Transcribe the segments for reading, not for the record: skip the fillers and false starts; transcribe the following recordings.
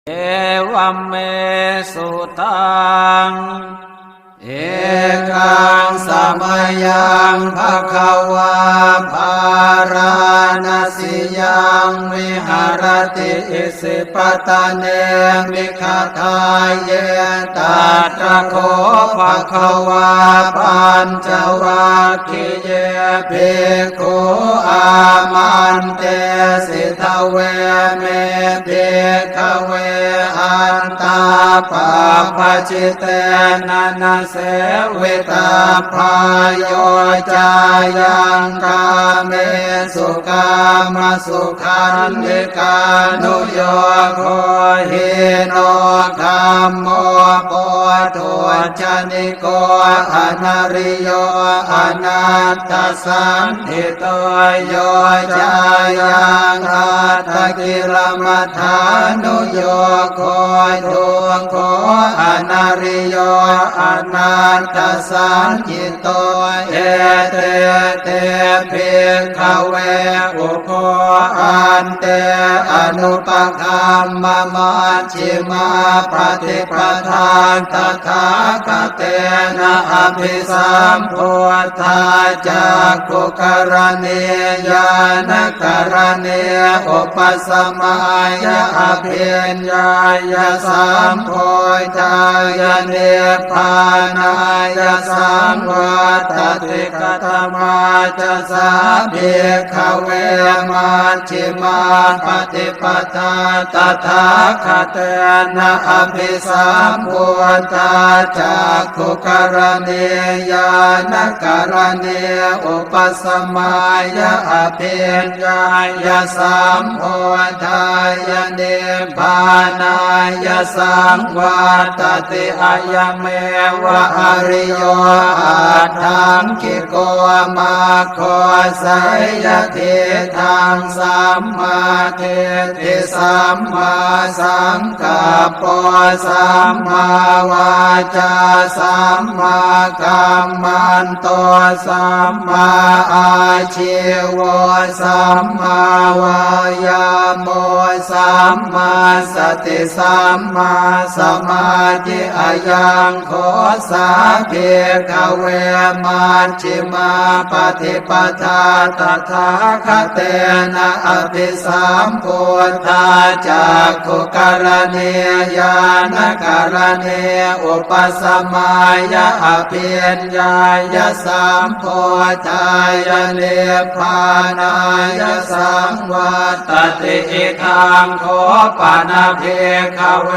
เอวัมเมสุตังเอกังสมัยยังภคะวาภาราณสียังวิหารติอิสิปตะเนมิคทายเยตัตระโคภคะวาปัญจวัคคีย์เยภิกขุอามันเตสิทธเวเมภิกขเวอันตาปะปะจิเตนะนะเสวิตาพายโยจายังกาเมสุกามสุขันธิกานุโยโคหิโนธัมโมโพธุชนิโกอนาริโยอนัตตสันติโตโยจายังอัตถกิลมัฏฐานุโยโคทุงโคอนาริโยอนัตตสันติโตเอเตเตภิกขเวอุโคอันเตอนุปคัมมะมัชฌิมาปฏิปทาตถาคเตนะอภิสัมพุทธาจักขุกรณียานกรณีอุปสมัยอภิญญายสัมโพธายเนปานายสัมวัตติกตมาจะสาภิกขเวมัชฌิมาปฏิปทาตถาคเตนะอภิสัมพุทธาจักขุกรณียานกรณีอุปสมัยอภิญญายสัมโพธายเนปานายสังวัตติอายเมวะอริโยอัตถังคิโกมาโคสัยยะทิทังสัมมาเทติสัมมาสังกัปปะสัมมาวาจาสัมมากัมมันโตสัมมาอาชีวะสัมมาวายาโมสัมมาสติสัมมาสมาธิอายังโคสาภิกขเวมัชฌิมาปฏิปทาตถาคเตนะอภิสัมพุทธาจักขุกรณียานกรณีอุปสมัยอภิญญายสัมโพธายเนปานายสังวัตติอิทังโคปานาภิกขเว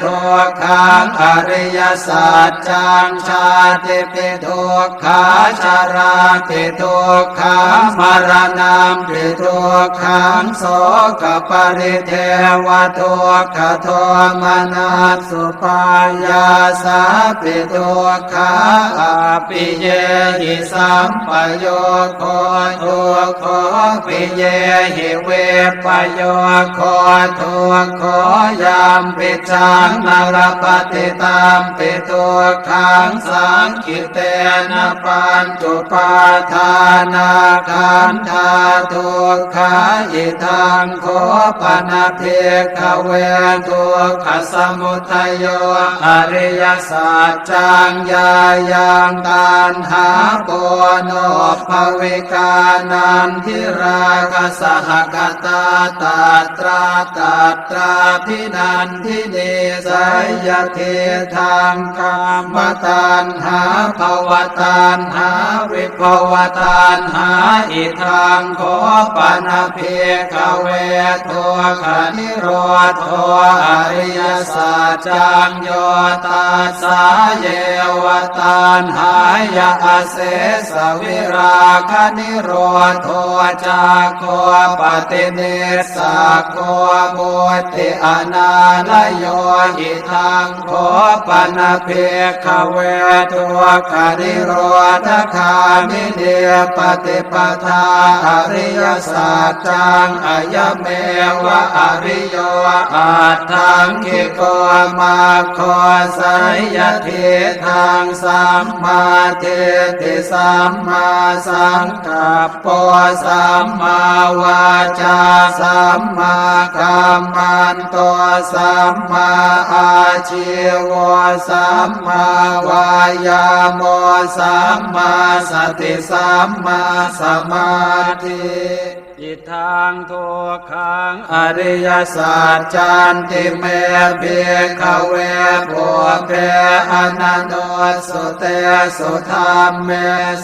ทุกขังอริยสัจจังชาติปิทุกขาชาราปิทุกขังมรณะปิทุกขังโสกปริเทวทุกขโทมนัสสุปายาสาปิทุกขาอภิเยหิสัมปโยโคทุกขปิเยหิเวปโยโคทุกขยามปิจังนรปฏิตามปิทุกขังสังคิเตนะปัญจุปาทานาขันธาทุกขาอิทังโคปนะภิกขเวทุกขสมุทัยโยอริยสัจจังญายังตัณหาปุโนภวิกานันทิราคะสหกตาตัตราพินันทิเนสยเทธังกามตัณหาภวตัณหาวิภวตัณหาอิทังโคปนะภิกขเวทุกขนิโรธอริยสัจจังโยตัสสะเยวตัณหายะเสสวิราคะนิโรธจักโคปฏิเนสสะโคบุติอนาลโยหิทังโคปนะภิกขเวทุกขนิโรธคามิเนปฏิปทาอริยสัจจังอายเมวะอริโยอัตถังคิโกมาโคสัยยะทิทังสัมมาเทติสัมมาสังกัปปะสัมมาวาจาสัมมากัมมันโต สัมมาอาชีวสัมมาวายาโมสัมมาสติสัมมาสมาธิอิทังทุกขังอริยสัจจันติเมเภิกขเวปุเพอนันโนสุเตสุธรรมเม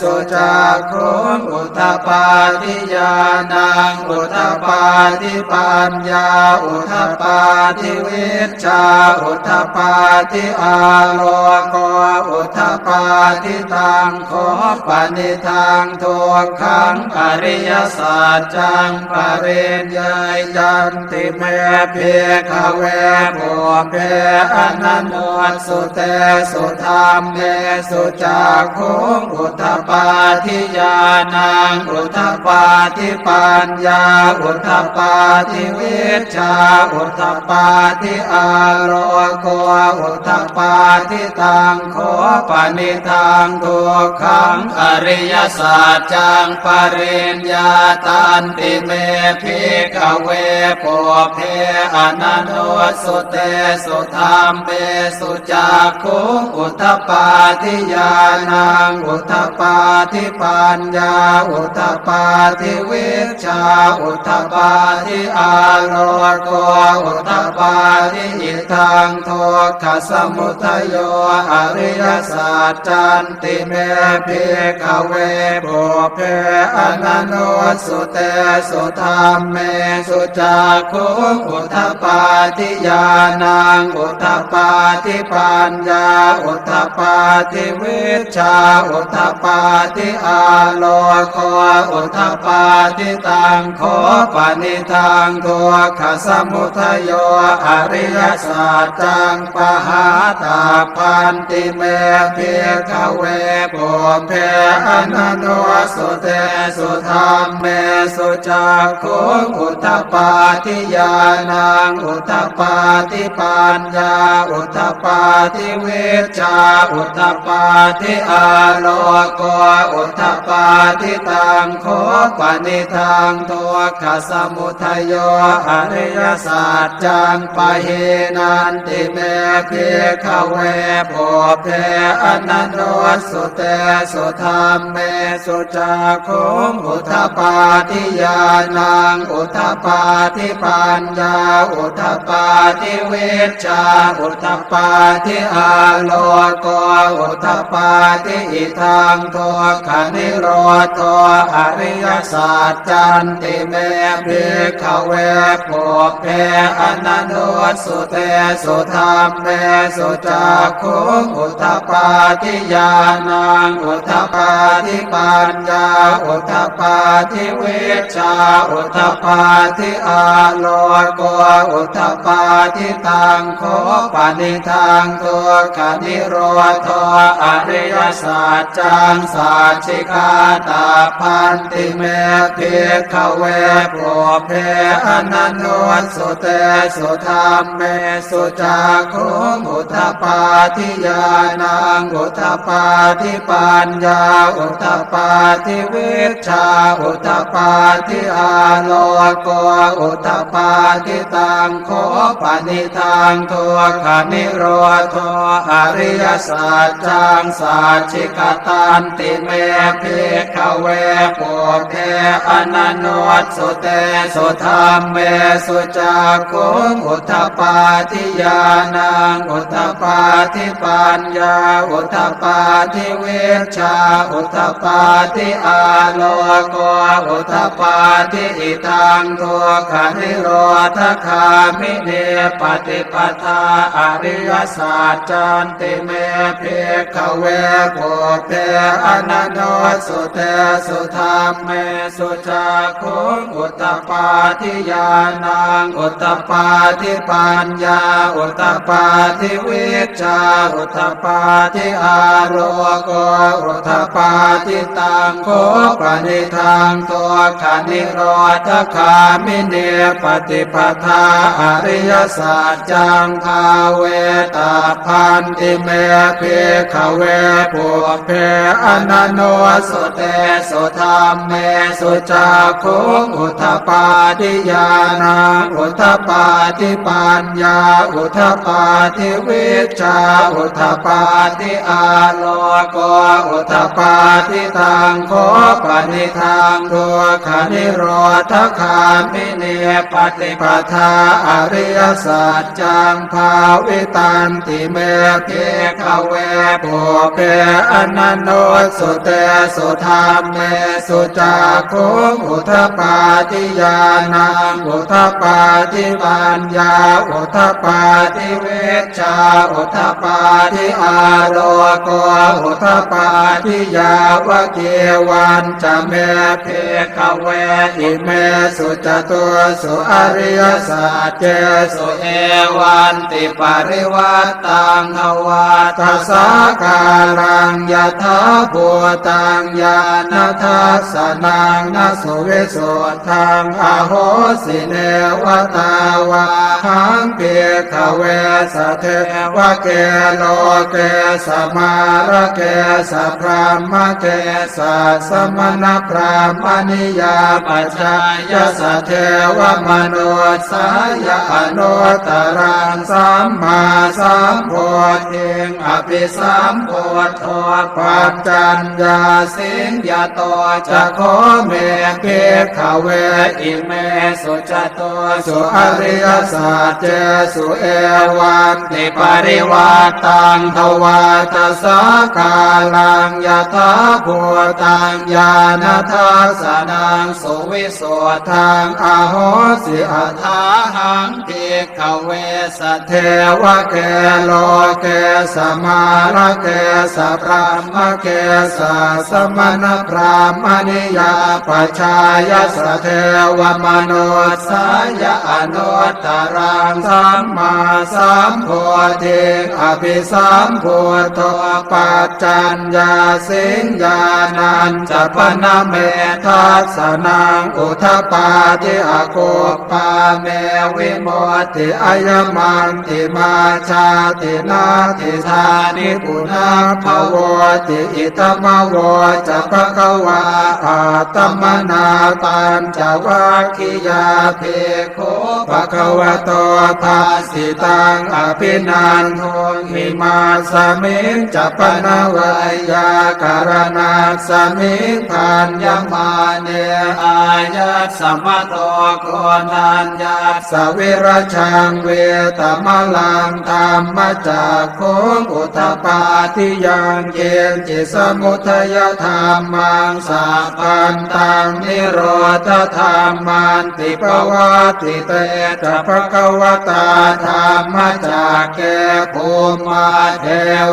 สุจักขุงอุทธปาทิญาณังอุทธปาทิปัญญาอุทธปาทิวิชชาอุทธปาทิอาโลโกอุทธปาทิตังโคปนิทังทุกขังอริยสัจจังปริญญาจันติเมเภิกขเวปุเพอนันโนสุเตสุธรรมเมสุจักขุงอุทธปาทิญาณังอุทธปาทิปัญญาอุทธปาทิวิชชาอุทธปาทิอาโลโกอุทธปาทิตังโคปนิทังทุกขังอริยสัจจังปริญญาตันติเมภิกขเวปุเพอนันโนสุเตสุธรรมเมสุจักขุงอุทธปาทิญาณังอุทธปาทิปัญญาอุทธปาทิวิชชาอุทธปาทิอาโลโกอุทธปาทิอิทังทุกขสมุทัยโยอริยสัจจันติเมภิกขเวปุเพอนันโนสุเตสุธรรมเมสุจักขุงอุทธปาทิญาณังอุทธปาทิปัญญาอุทธปาทิวิชชาอุทธปาทิอาโลโกอุทธปาทิตังโคปนิทังทุกขสมุทัยโยอริยสัจจังปหาตาพันติเมภิกขเวปุเพอนันโนสุเตสุธรรมเมสุจักขุงอุทธปาทิญาณังอุทธปาทิปัญญาอุทธปาทิวิชชาอุทธปาทิอาโลโกอุทธปาทิตังโคปนิทังทุกขสมุทัยโยอริยสัจจังปะเหนันติเมภิกขเวปุเพอนันโนสุเตสุธรรมเมสุจักขุงอุทธปาทิญาณังอุทธปาทิปัญญาอุทธปาทิวิชชาอุทธปาทิอาโลโกอุทธปาทิอิทังทุกขนิโรธอริยสัจจันติเมภิกขเวปุเพอนันโนสุเตสุธรรมเมสุจักขุงอุทธปาทิญาณังอุทธปาทิปัญญาอุทธปาทิวิชชาอุทธปาทิอาโลโกอุทธปาทิตังโคปนิทังทุกขนิโรธอริยสัจจังสัจฉิกาตาพันติเมภิกขเวปุเพอนันโนสุเตสุธรรมเมสุจักขุงอุทธปาทิญาณังอุทธปาทิปัญญาอุทธปาทิวิชชาอุทธปาทิอาโลโกอุทธปาทิตังโคปนิทังทุกขนิโรธอริยสัจจังสัจฉิกตันติเมภิกขเวปุเพอนันโนสุเตสุธรรมเมสุจักขุงอุทธปาทิญาณังอุทธปาทิปัญญาอุทธปาทิวิชชาอุทธปาทิอาโลโกอุทธปาทิอิทังทุกขนิโรธคามิเนปฏิปทาอริยสัจจันติเมภิกขเวปุเพอนันโนสุเตสุธรรมเมสุจักขุงอุทธปาทิญาณังอุทธปาทิปัญญาอุทธปาทิวิชชาอุทธปาทิอาโลโกอุทธปาทิตังโคปนิทังทุกข นิโรธคามิเนปฏิปทาอริยสัจจังภาเวตาพันติเมเพขเวปุเพอนันโนสุเตสุธรรมเมสุจักขุอุทธปาทิญาณังอุทธปาทิปัญญาอุทธปาทิวิชชาอุทธปาทิอาโลโกอุทธปาทิทางโคปนิทางทุกขนิโรธคามิเนปฏิปทาอริยสัจจังภาวิตันติเมเพขเวปุเพอนันโนสุเตสุธรรมเมสุจักขุอุทธปาทิญาณังอุทธปาทิปัญญาอุทธปาทิวิชชาอุทธปาทิอาโลโกอุทธปาทิยาวะเกวันจะเมเพขเวอิเมสุจตุสุอริยสัจเจสุเอวันติปริวัตตังอวัตสาการังยะถาภูตังญาณทัสสนังนสุวิสุทธังอโหสิเนวตาวาหังเปียขเวสเทวะเกโลเกสมาระเกสพรามเกสสมณพราหมณิยาปัจจายสเทวมนุสายอนุตตรังสัมมาสัมโพธิอภิสัมโพธปัจจัญญาสิงยาโตจะโคเมเพขเวอิเมสุจโตสุอริยสัจเจสุเอวันติปริวัตตังทวัตสาการังยะถาภูตังญาณทัสสนังสุวิสุทธังอโหสิอัฏฐาหังภิกขเวสเทวะเกโลเกสมาระเกสพรามเกสสมณพราหมณิยาปัจฉายสเทวมนุสายอนุตตรังสัมมาสัมโพธิอภิสัมโพธปัจจัญญาสิงญาณัญจปนเมทัสสนังอุทธปาทิอโคปาเมวิโมติอายมันติมาชาตินาติธานิปุนาภวติอิตมวจะภควาอาตมนาปัญจวัคคียาเพโคภควโตภาสิตังอภินันโทหิมาสมิงจะปนวัยยาการณาสมิงพันยมาเนอายัสสมโตโกนัญญาสวิรชังเวตมลังธรรมจักขุอุทธปาทิยังเกณจิสมุทัยธรรมังสัพพันตังนิโรธธรรมันติปวัติเตจะภควตาธรรมจักเกภูมาเท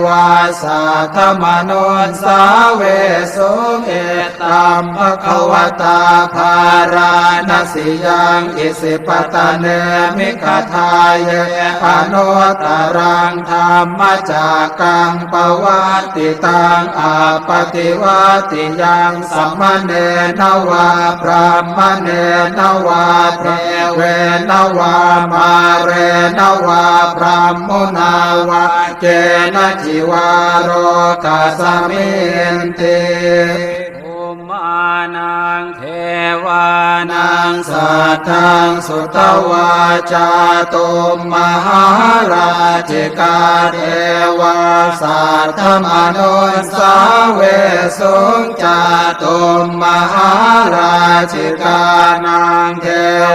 วาสัทธมนุสาเวสุเอตัมภควตาภาราณสิยังอิสิปตะเนมิคทายเยอนุตตรังธรรมจักกังปวัตติตังอาปฏิวัติยังสัมมเนนวาพรหมเนนวาเทเวนวามาเรนวาพรหมุนาวาเจนะจิวาโรกัสมินติมานังเทวานังสัทธังสุตวาจาตุมมหาราชิกาเทวาสัทธมนุสาเวสุงจาตุมมหาราชิกานังเท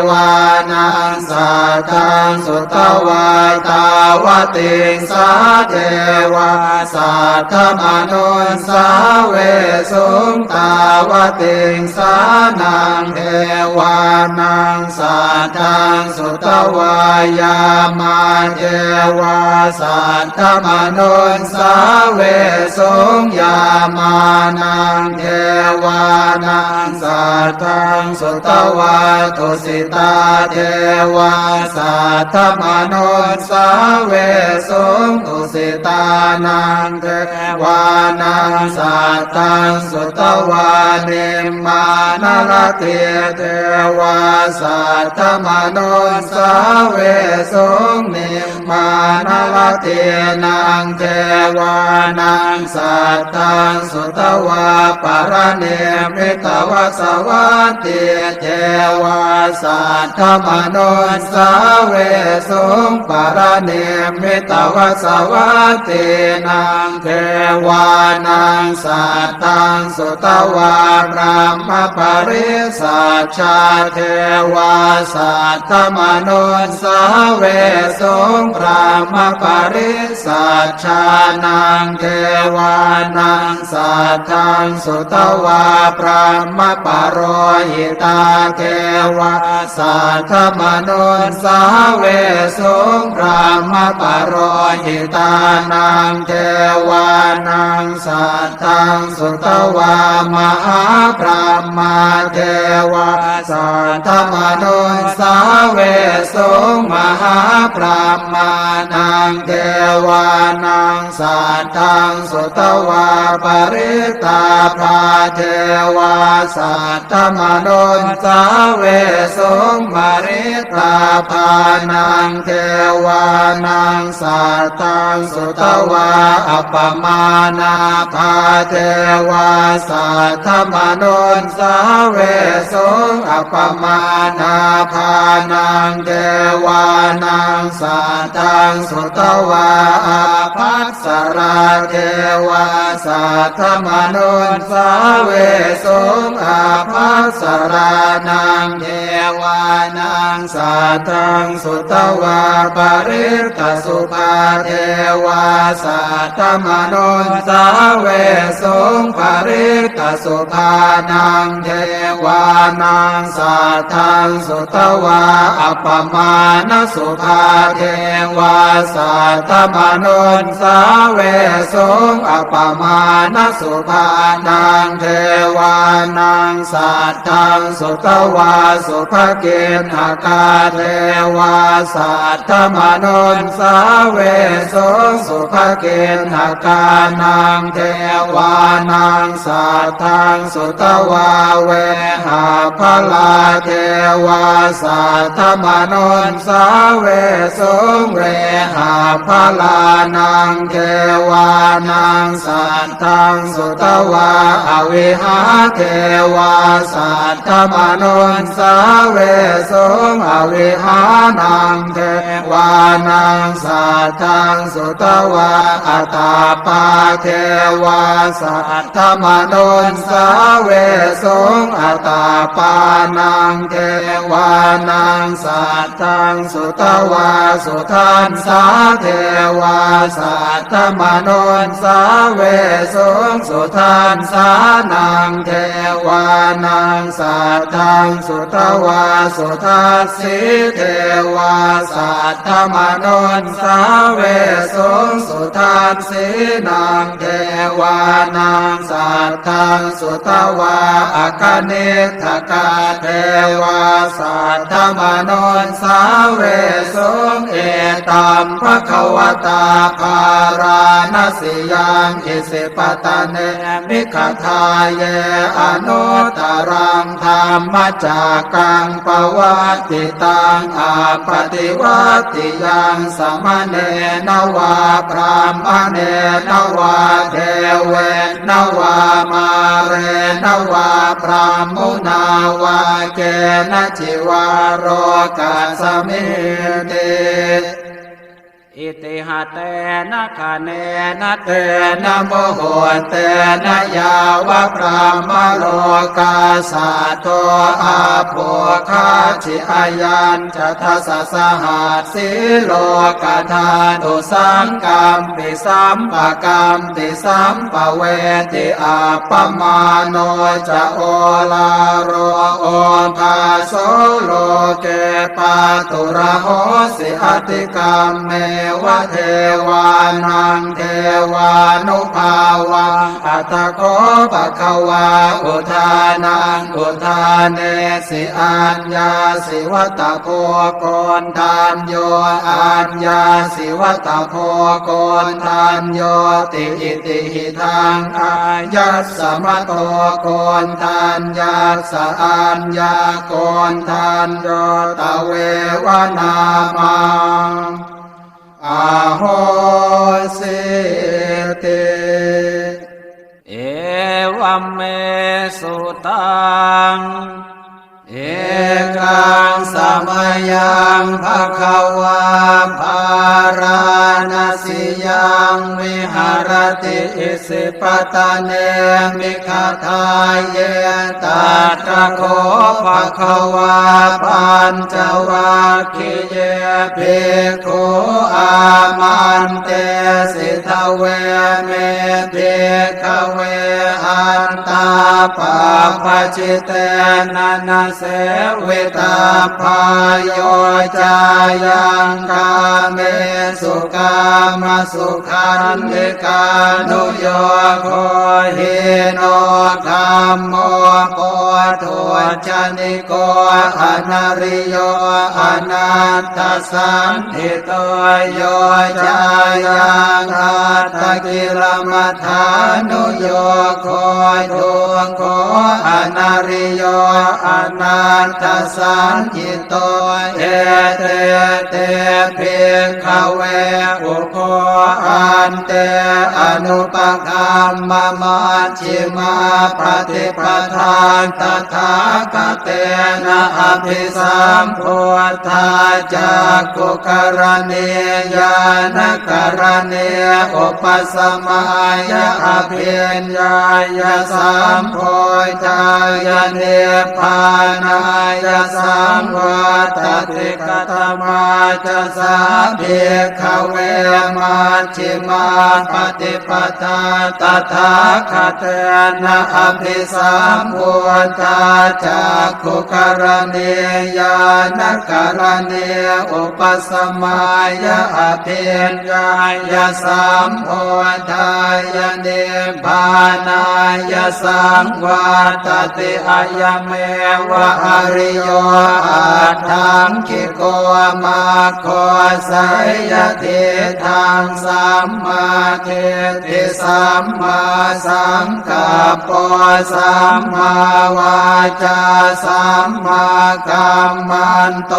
วานังสัทธังสุตวาตาวติสาเทวาสัทธมนุสาเวสุงตาวติงสานังเทวานังสัทธังสุตวายามาเท วาสัตถมนุนสาเวสงยามานังเทวานังสัตถังสุตวาตุสิตาเทวาสัตถมนุนสาเวสงตุสิตานังเทวานังสัตถังสุตวานิมมานรเตียเทวาสัตถมนุนสาเวสงนิมมานรเตียนังเทวานังสัตถังสุตวาปรเนมิตวสวัตติเทวาสัตถมนุนสาเวสงปรเนมิตวสวัตตินังเทวานังสัตถังสุตวาพระมปริสัชชาเทวาสัตถมนุนสาเวสงพระมปริสัชชานังเทวานังสัตถังสุตวาพระมปโรหิตาเทวาสัตถมนุนสาเวสงพระมปโรหิตานังเทวานังสัตถังสุตวามหาพระมาเทวาสัตถมนุนสาเวสงมหาพระมานังเทวานังสัตถังสุตวาปริตาภาเทวาสัตถมนุนสาเวสงปริตาภานังเทวานังสัตถังสุตวาอัปปมานาภาเทวาสัตถมนุนสาเวสงอัปปมานาภานังเทวานังสัตถังสุตวาอาภัสสราเทวาสัตถมนุนสาเวสงอาภัสสรานังเทวานังสัตถังสุตวาปริตสุภาเทวาสัตถมนุนสาเวสงปริตสุภานังเทวานังสัตถังสุตวาอัปปมาณสุภาเทวาสัตถมนุนสาเวสงอัปปมาณสุภานังเทวานังสัตถังสุตวาสุภเกณหกาเทวาสัตถมนุนสาเวสงสุภเกณหกานังเทวานังสัตถังสุตวาเวหาภลาเทวาสัตถมนุนสาเวสงเวหาภลานังเทวานังสัตถังสุตวาอวิหาเทวาสัตถมนุนสาเวสงอวิหานังเทวานังสัตถังสุตวาอัตตาปาเทวาสัตถมนุนสาเวสงอัตตาปานังเทวานังสัตถังสุตวาสุทันสาเทวาสัตถมนุนสาเวสงสุทันสานังเทวานังสัตถังสุตวาสุทัสสิเทวาสัตถมนุนสาเวสงสุทัสสินังเทวานังสัตถังสุตวาอาคเนทกาเทวาสัตถมนุนสาเวสงเอตัมภควตาภาราณสิยังอิสิปตะเนมิขทาเยอนุตตรังธรรมจักกังปวัตติตังอาปฏิวัติยังสมเนนวาพรามเนนวาเทเวนวามาเรนวาพรามมุนาวาเกณจิวาโรกัสมิติ อิติหะเตนะคะเนนะเตนะโมโหเตนะยาวะพระมโลกาสัตโตอาโภคาชิอายัญจะทัสสะหัสสิโลกธาตุสังกัมปิสัมปะกัมติสัมปะเวติอาปมาโนจะโอลาโรโอภาโสโลเกปาตุระโหสิอติกัมเม วะเทวานังเทวานุภาวังอัตตโกภควาอุทานังอุทานเนสิอัญญาสิวัตโพโกนทานโยอัญญาสิวัตโพโกนทานโยติอิติหิทังอายัสสมะโตโกนทานยัสสะอัญญาโกนทานโยตเววนามังอาโหสิติเอวัมเมสุตังเอกังสมัยยังภควาภารณสิยังวิหารติอิสิปตะเนมิคทายเยตัตระโคภควาปัญจวัคคีย์เยภิกขุอามันเตสิทเวเมภิกขเวอันตาปะปะจิเตนะนะเสวิตาพายโยจายังกาเมสุกามสุขันธิกานุโยโคหิโนธัมโมโพธุชนิโกอนาริโยอนัตตสันติโตโยจายังอัตตกิลมัฏฐานุโยโคทุกโขอนาริโยอนัตตสันติโตเอเตเตภิกขเวอุโคอันเตอนุปคัมมะมัชฌิมาปฏิปทาตถาคตเตนะอภิสัมพุทธาจักขุกรณียานกรณีอุปสมัยอภิญญายสัมโพธายเนปานายสังวัตติกตมาจะสาภิกขเวมัชฌิมาปฏิปทาตถาคตเตนะอภิสัมพุทธาจักขุกรณียานกรณีอุปสมัยอภิญญายสัมโพธายเนปานายสังวัตติอะยเมวะอริโยอัตถังคิโกมาโคสัยยติทังสัมมาทิฏฐิสัมมาสังกัปปะสัมมาวาจาสัมมากัมมันโต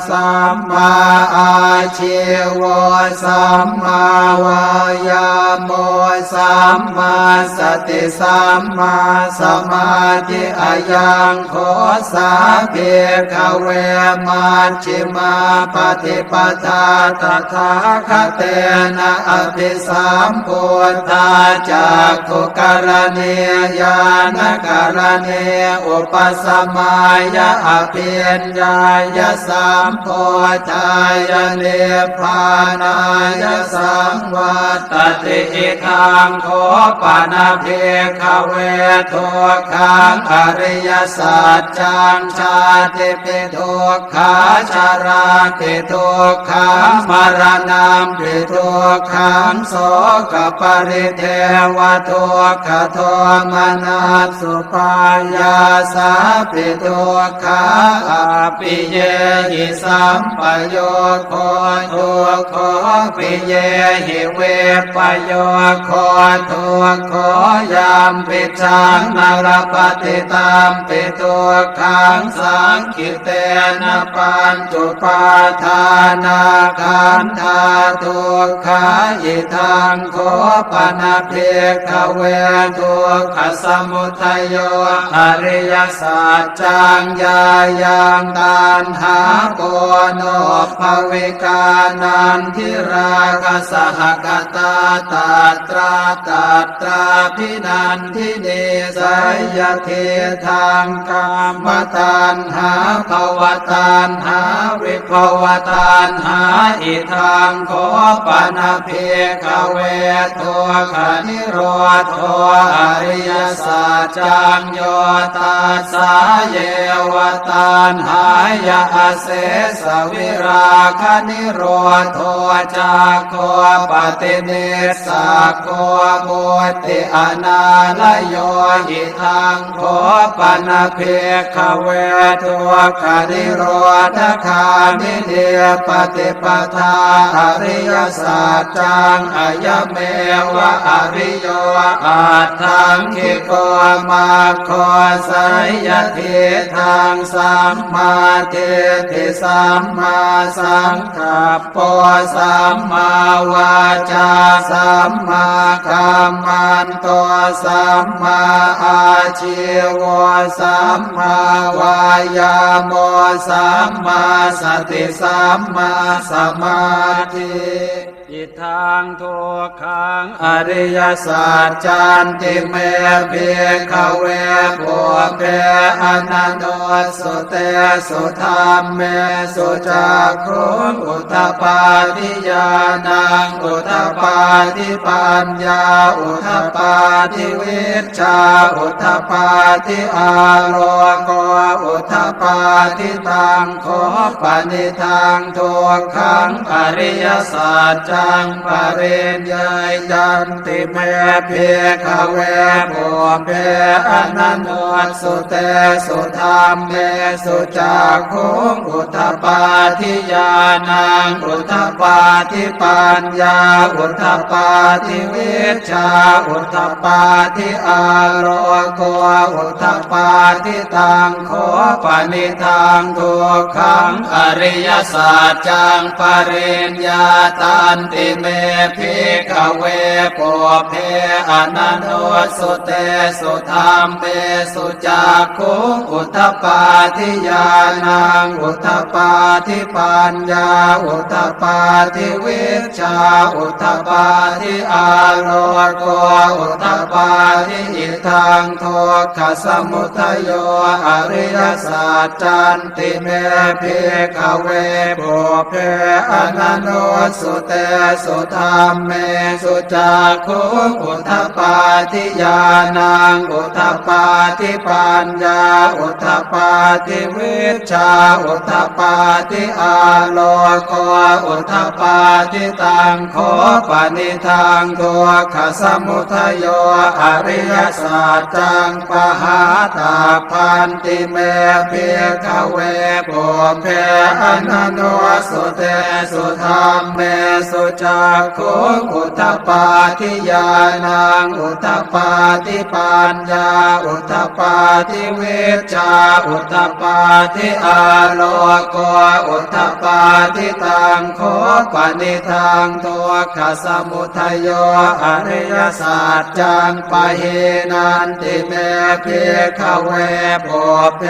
สัมมาอาชีวะสัมมาวายาโมสัมมาสติสัมมาสมาธิอายังโคสาภิกขเวมัชฌิมาปฏิปทาตถาคตเตนะอภิสัมพุทธาจักขุกรณียานกรณีอุปสมัยอภิญญายสัมโพธายเนปานายสังวัตติอิทังโคปนะภิกขเวทุกขังอริยสัจจังชาติปิทุกขาชาราปิทุกขังมรณะปิทุกขังโสกปริเทวทุกขโทมนัสสุปายาสาปิทุกขาอภิเยหิสัมปโยโคทุกโขปิเยหิเวปโยโคทุกโขยามปิชังนรปฏิตามปิทุกขังสังคิเตนะปัญจุปาทานาขันธาทุกขายิทังโคปนะภิกขเวทุกขสมุทัยโยอริยสัจจังญายังตัณหาโกโนภวิกานันทิราคะสหกตาตัตราพินันทิเนสัยยเทธังกามตัณหาภวตัณหาวิภวตัณหาอิทังโคปนะภิกขเวทุกขนิโรธอริยสัจจังโยตัสสะเยวตัณหายะเสสวิราคนิโรธจ าโคปฏิเนสาโคบุติอนาลโยหิทังโคปนาเพขเวทุกขนิโรธคามิเนปฏิปทาอริยสัจจังอายเมวะอริโยอาทังคิโกมาโคสัยยะเททังสัมมาเทติสัมมาสังกัปปะสัมมาวาจาสัมมากัมมันโตสัมมาอาชีวะสัมมาวายามโมสัมมาสติสัมมาสมาธิอิทังทุกขังอริยสัจจันติเมเภขเวปุเพอนันโตสุเตสุธรรมเมสุจักขุงอุทปปาทิญาณังอุทปปาทิปัญญาอุทปปาทิวิชชาอุทปปาทิอาโลโกอุทปปาทิตังโคปนิทังทุกขังอริยสัจจังปริญญาจันติเมเภขเวปุเพอนันโตสุเตสุธรรมเมสุจักขุงอุทปปาทิญาณังอุทปปาทิปัญญาอุทปปาทิวิชชาอุทปปาทิอาโลโกอุทปปาทิตังโคปนิทังทุกขังอริยสัจจังปริญญาตันติเมภิกขเวปุเพอนันโตสุเตสุธรรมเมสุจักขุงอุทปปาทิญาณังอุทปปาทิปัญญาอุทปปาทิวิชชาอุทปปาทิอาโลโกอุทปปาทิอิทังทุกขสมุทัยโยอริยสัจจันติเมภิกขเวปุเพอนันโตสุเตสุธรรมเมสุจักขุงอุทปปาทิญาณังอุทปปาทิปัญญาอุทปปาทิวิชชาอุทปปาทิอาโลโกอุทปปาทิตังโคปนิทังทุกขสมุทัยโยอริยสัจจังปหาตาพันติเมภิกขเวปุเพอนันโตสุเตสุธรรมเมสุจักขุงอุทปปาทิญาณังอุทปปาทิปัญญาอุทปปาทิวิชชาอุทปปาทิอาโลโกอุทปปาทิตังโคปนิทังทุกขสมุทัยโยอริยสัจจังปะหินันติเมภิกขเวปุเพ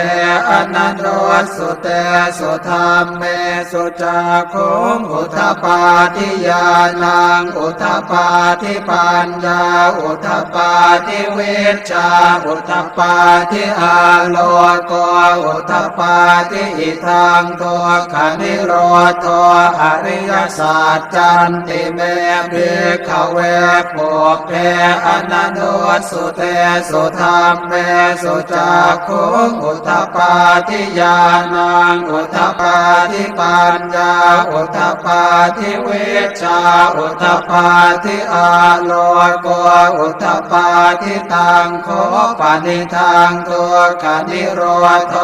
อนันโตสุเตสุธรรมเมสุจักขุงอุทปปาทิญาณังอุทปปาทิปัญญาอุทปปาทิวิชชาอุทปปาทิอาโลโกอุทปปาทิอิทังทุกขนิโรธอริยสัจจันติเมภิกขเวปุเพอนันโตสุเตสุธรรมเมสุจักขุงอุทปปาทิญาณังอุทปปาทิปัญญาอุทปปาทิวิชชาอุทปปาทิอาโลโกอุทปปาทิตังโคปนิทังทุกขนิโรธ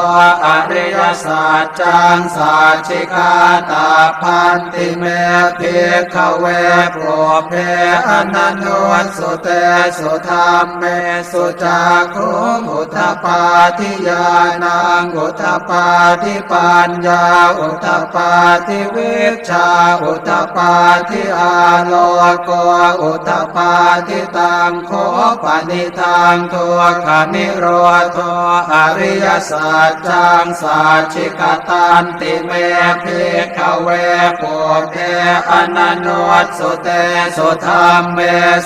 อริยสัจจังสัจฉิกาตาพันติเมภิกขเวปุเพอนันโตสุเตสุธรรมเมสุจักขุงอุทปปาทิญาณังอุทปปาทิปัญญาอุทปปาทิวิชชาอุทปปาทิอาโลโกอุทปปาทิตังโคปนิทังทุกขนิโรธอริยสัจจังสัจฉิกตันติเมภิกขเวปุเพอนันโตสุเตสุธรรมเม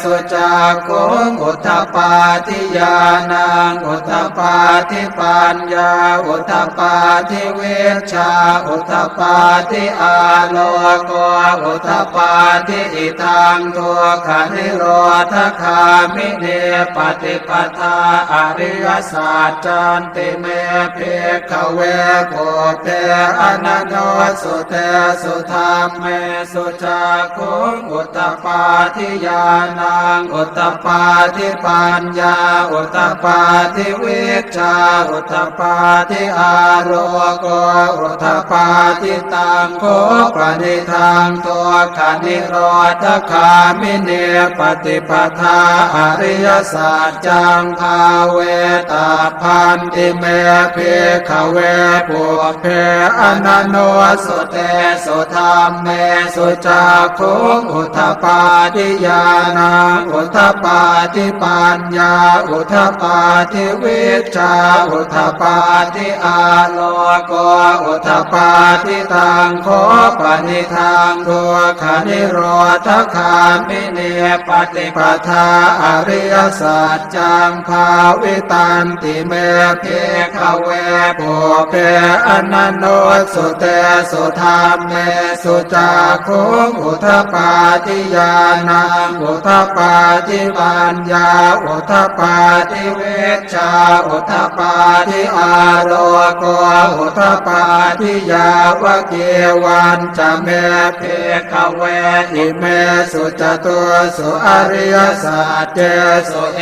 สุจักขุงอุทปปาทิญาณังอุทปปาทิปัญญาอุทปปาทิวิชชาอุทปปาทิอาโลโกอุทป ปาทิอิทังทุกขนิโรธคามิเนปฏิปทาอริยสัจจันติเมเพขเวโกเตอนันโนสุเตสุธรรมเมสุจักขุงอุตตปาทิญาณังอุตตปาทิปัญญาอุตตปาทิวิชชาอุตตปาทิอาโรโกอุตตปาทิตังโคปนิทังตัวขันนิโรธคามิเนปฏิปทาอริยสัจจังภาเวตาพันติเมเพขเวปุเพอนันโนสุเตสุธรรมเมสุจักขุงอุทธปาทิญาณังอุทธปาทิปัญญาอุทธปาทิวิชชาอุทธปาทิอาโลโกอุทธปาทิตังโคปนิทังทุกขนิโรธคามิเนปฏิปทาอริยสัจจังภาวิตันติเมเพขเวปุเพอนันโนสุเตสุธรรมเมสุจักขุงอุทธปาทิญาณังอุทธปาทิปัญญาอุทธปาทิวิชชาอุทธปาทิอาโรโกอุทธปาทิยาวะเกวันจะเมเพขเวอิเมสุจตุสุอริยสัจเจสุเอ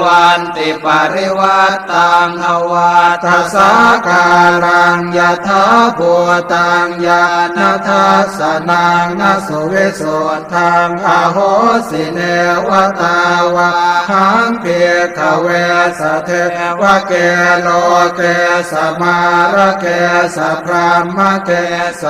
วันติปริวัตตังอวาทัสสะการังยถาภูตังญาณทัสสนังนสุวิสุทธังอโหสิเนวตาวาหังเพียขเวสเทวะเกโลเกสมาระเกสพรามเกส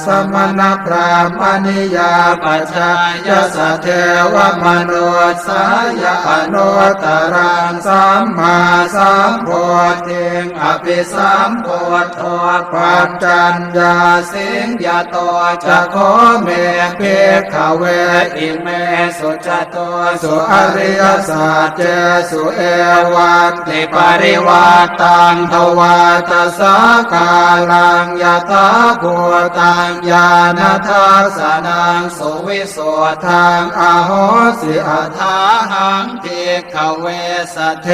สมณพรามณิยาปัจจายสเทวมนุสายอนุตตรังสัมมาสัมโพธิงอภิสัมโพธปัจจัญญาสิงยาโตจะโคเมเพขเวอิเมสุจโตสุอริยสัจเจสุเอวันติปริวัตตังทวาทัสสะกาลังยถาภูตังญาณทัสสนังสุวิสุทธังอโหสิอัฏฐาหังทิขเวสเท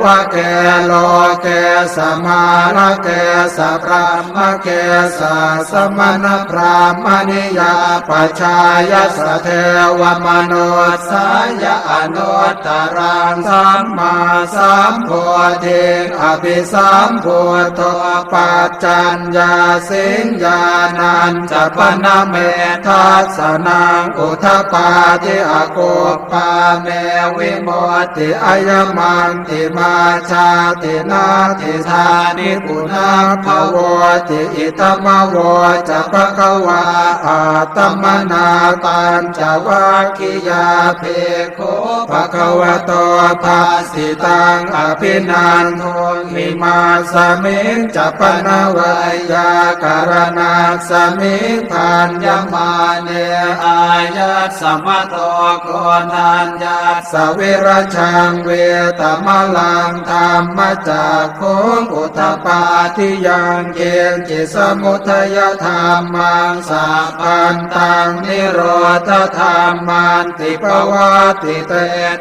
วะเกโลเกสมาระเกสพรามเกสสมณพรามณิยาปัจฉายสเทวมนุสายอนุตตรังสัมมาสัมโพธิงอภิสัมโพธปัจจัญญาสิงญาณัญจปนเมทัสสนังอุทธปาทิอโกปาเมวิโมติอายมันติมาชาตินาติธานิปุนาภโวติอิตมโวจะภควาอาตมนาตัญจวัคคิยาเพโคภควโตภาสิตังอภินันโทหิมาสมิงจะปนวัยยาการณาสมิงพันยมาเนอายัสสมโตโกนัญญาสวิรชังเวตมลังธรรมจักขุงอุทธปาทิยังเกณจิสมุทัยธรรมังสัพพันตังนิโรธธรรมันติปวัติเต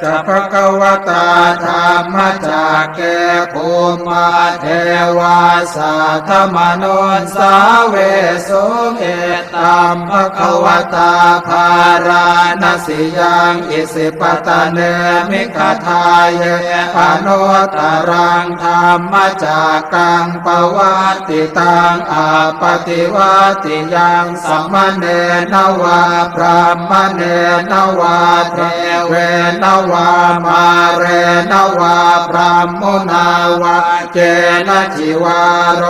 จะภควตาธรรมจักแกภูมาเทวาสัทธมนุสาเวสุเอตัมภควตาภาราณสิยังอิสิปตะเนมิคทายเยอนุตตรังธรรมจักกังปวัตติตังอาปฏิวัติยังสัมมเนนวาพรามเนนวาเทเวนวามาเรนวาพรามมุนาวาเจนะจิวาโร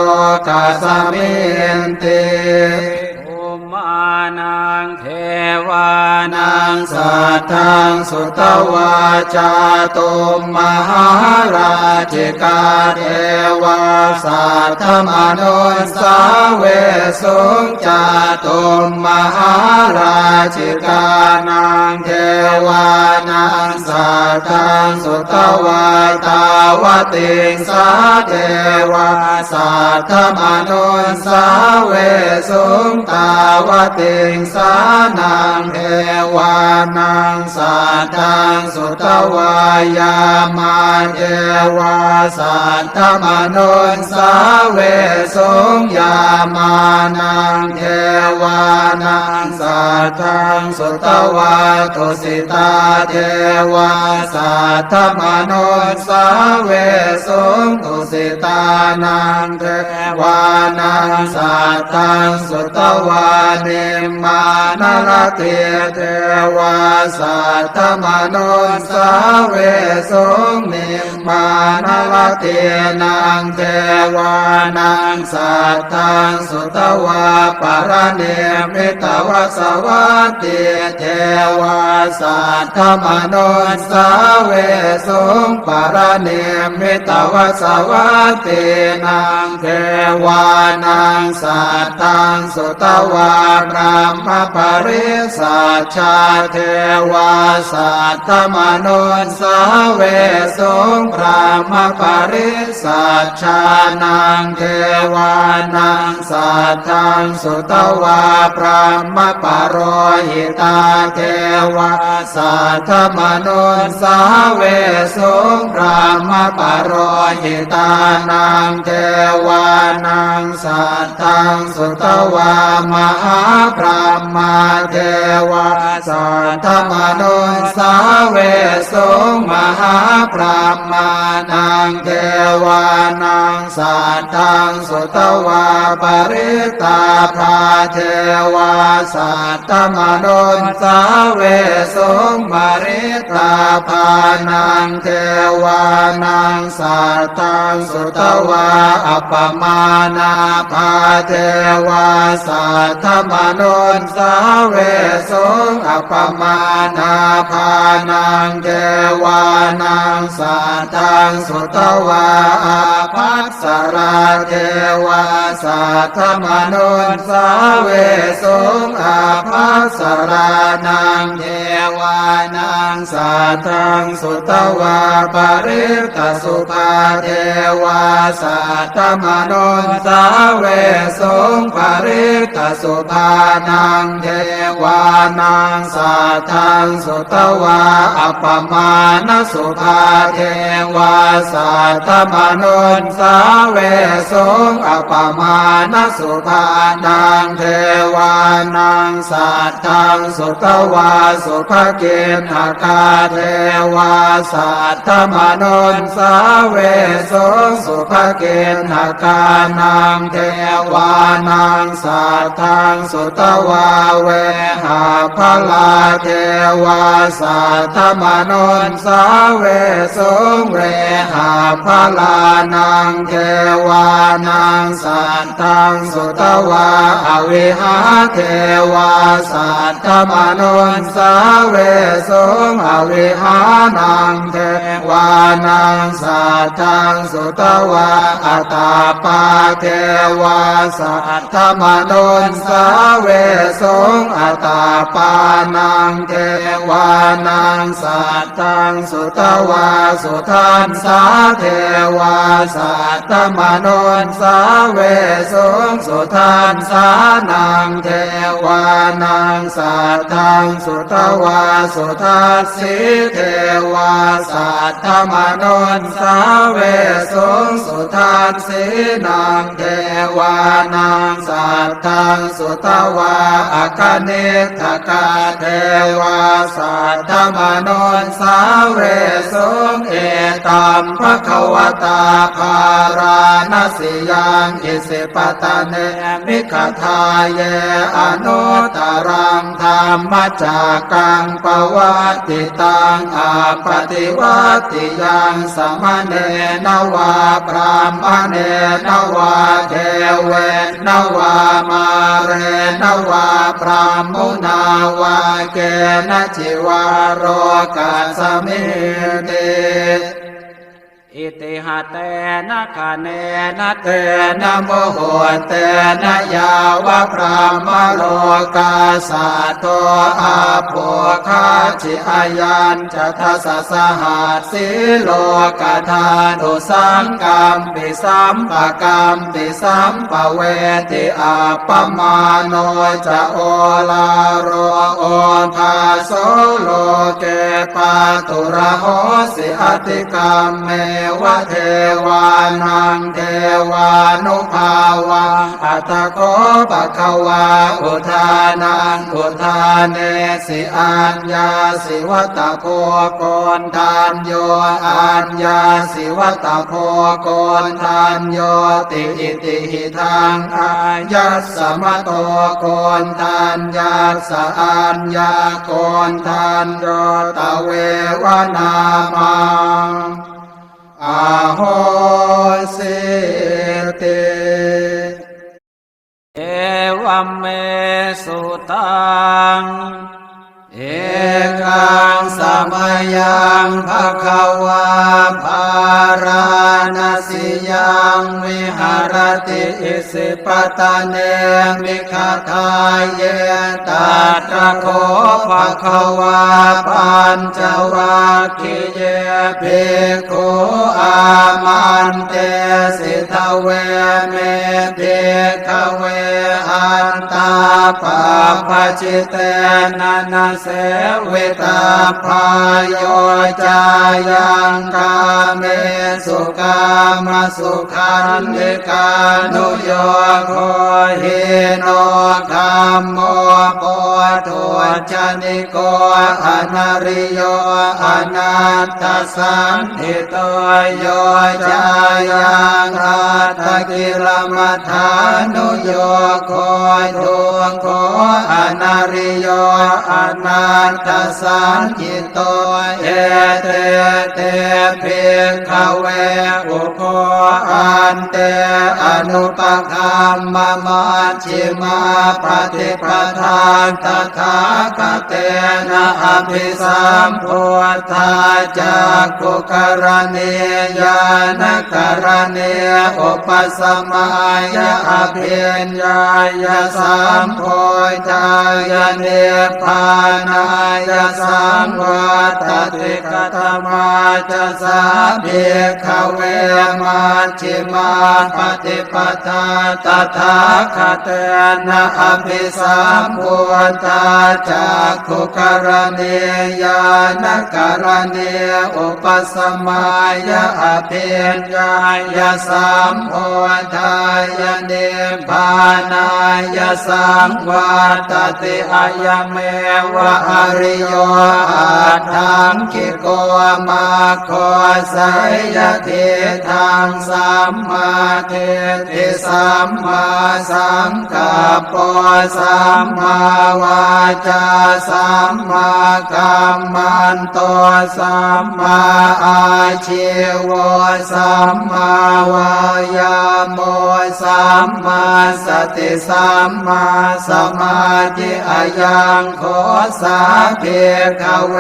กัสมินติมานังเทวานัง สัทธังสุตวาจาตุมมหาราชิกาเทวาสัทธมนุสาเวสุงจาตุมมหาราชิกานังเทวานังสัทธังสุตวาตาวติงสาเทวาสัทธมนุสาเวสุงตาวติงสานังเทวานังสัทธังสุตวายามาเทวาสัทธมนุสาเวสุงยามานังเทวานังสัทธังสุตวาตุสิตาเทวาสัทธมนุสาเวสุงตุสิตานังเทวานังสัทธังสุตวานิมมานรติเทวาสัทธมนุสาเวสุงนิมมานรตินังเทวานังสัทธังสุตวาปรเนมิตวสวัตติเทวาสัทธมนุสาเวสุงปรเนมิตวสวัตตินังเทวานังสัทธังสุตวาพรหมปริสัชชาเทวาสัทธมนุสาเวสุงพรหมปริสัชชานังเทวานังสัทธังสุตวาพรหมปโรหิตาเทวาสัทธมนุสาเวสุงพรหมปโรหิตานังเทวานังสัทธังสุตวามหาพรหมเทวาสัทธมนุสาเวสุงมหาพรหมานังเทวานังสัทธังสุตวาปริตาภาเทวาสัทธมนุสาเวสุงปริตาภานังเทวานังสัทธังสุตวาอัปปมานาภาเทวาสัทธมนุสาเวสุงอัปปมานาภานังเทวานังสัทธังสุตวาอาภัสสราเทวาสัทธมนุสาเวสุงอาภัสสรานังเทวานังสัทธังสุตวาปริตสุภาเทวาสัทธมนุสาเวสุงปริตสุภานังเทวานังสัทธังสุตวาอัปปมาณสุภาเทวาสัทธมนุสาเวสุงอัปปมาณสุภานังเทวานังสัทธังสุตวาสุภเกณหกาเทวาสัทธมนุสาเวสุงสุภเกณหกานังเทวานังสัทธังสุตวาเวหาภลาเทวาสัทธมนุสาเวสุงเวหาภลานังเทวานังสัทธังสุตวาอวิหาเทวาสัทธมนุสาเวสุงอวิหานังเทวานังสัทธังสุตวาอัตตาปาเทวาสัทธมนุสาเวสุงอัตตาปานังเทวานังสัทธังสุตวาสุทันสาเทวาสัทธมนุสาเวสุงสุทันสานังเทวานังสัทธังสุตวาสุทัสสิเทวาสัทธมนุสาเวสุงสุทัสสินังเทวานังสัทธังสุตวาอคเนทกาเทวาสัทธมนุสาเวสุงเอตัมภควตาภาราณสิยังอิสิปตะเนมิขทาเยอนุตตรังธรรมจักกั ยังปวัตติตังอาปฏิวัติยังสมณเณรวาพรามเณรวาเทเวนวามาเรนวาพรามมุนาวาเกณจิวาโรกัสสมิติ อิติหะเตนะคะเนนะเตนะโมโหเตนะยาวะพรามโลกาสัตโตอาโภคาชิอายัญจะทัสสะหัสสิโลกธาตุสังกัมปิสัมปะกัมปิสัมปะเวติอาปมาโนจะโอลาโรโอภาโสโลเกปาตุระโหสิอติกัมเมวะเทวานังเทวานุภาวังอัตโกปะคะวาอุทานังอุทานเนสิอัญญาสิวัตโพโกนทานโยอัญญาสิวัตโพโกนทานโยติอิติหิทังอายัสสมโตโกนทานยัสสะอัญญาโกนทานโยตะเววนามังอาโหสิติเอวัมเมสุตังเอกังสมยังภคะวาภาราณสียังวิหารติอิสิปตะเนมิคทายเยตัตระโคภคะวาปัญจวัคคีย์ภิกขุอามันเตสิทเวเมภิกขเวอันตาปะปะจิเตนะนะเสวิตาพายโยจายังกาเมสุกามสุขันธิกานุโยโคหิโนธัมโมโพธุจนิโกอนาริโยอนัตตสันติโตโยจายังอัตถกิลมัฏฐานุโยโคทุงโคอนาริโยอนัตตสันติโตเอเตเตภิกขเวอุโคอันเตอนุปคัมมะมัชฌิมาปฏิปทาตถาคเตนะอภิสัมพุทธาจักขุกรณีญาณกรณีอุปสัมมายะอภิญญายะสัมโพธายะเนพานายะสัมวัตติกตมาจะสาภิกขเวมัชฌิมาปฏิปทาตถาคเตนะอภิสัมพุทธาจักขุกรณีญาณกรณีอุปสัมมายะอภิญญายะสัมโพธายะเนพานายะสังวัตติอะยะเมวะอริโยอัตถังคิโกมาโคสัยยะทิทังสัมมาทิฏฐิสัมมาสังกัปปะสัมมาวาจาสัมมากัมมันโตสัมมาอาชีวะสัมมาวายาโมสัมมาสติสัมมาสมาธิอายังโคสาภิกขเว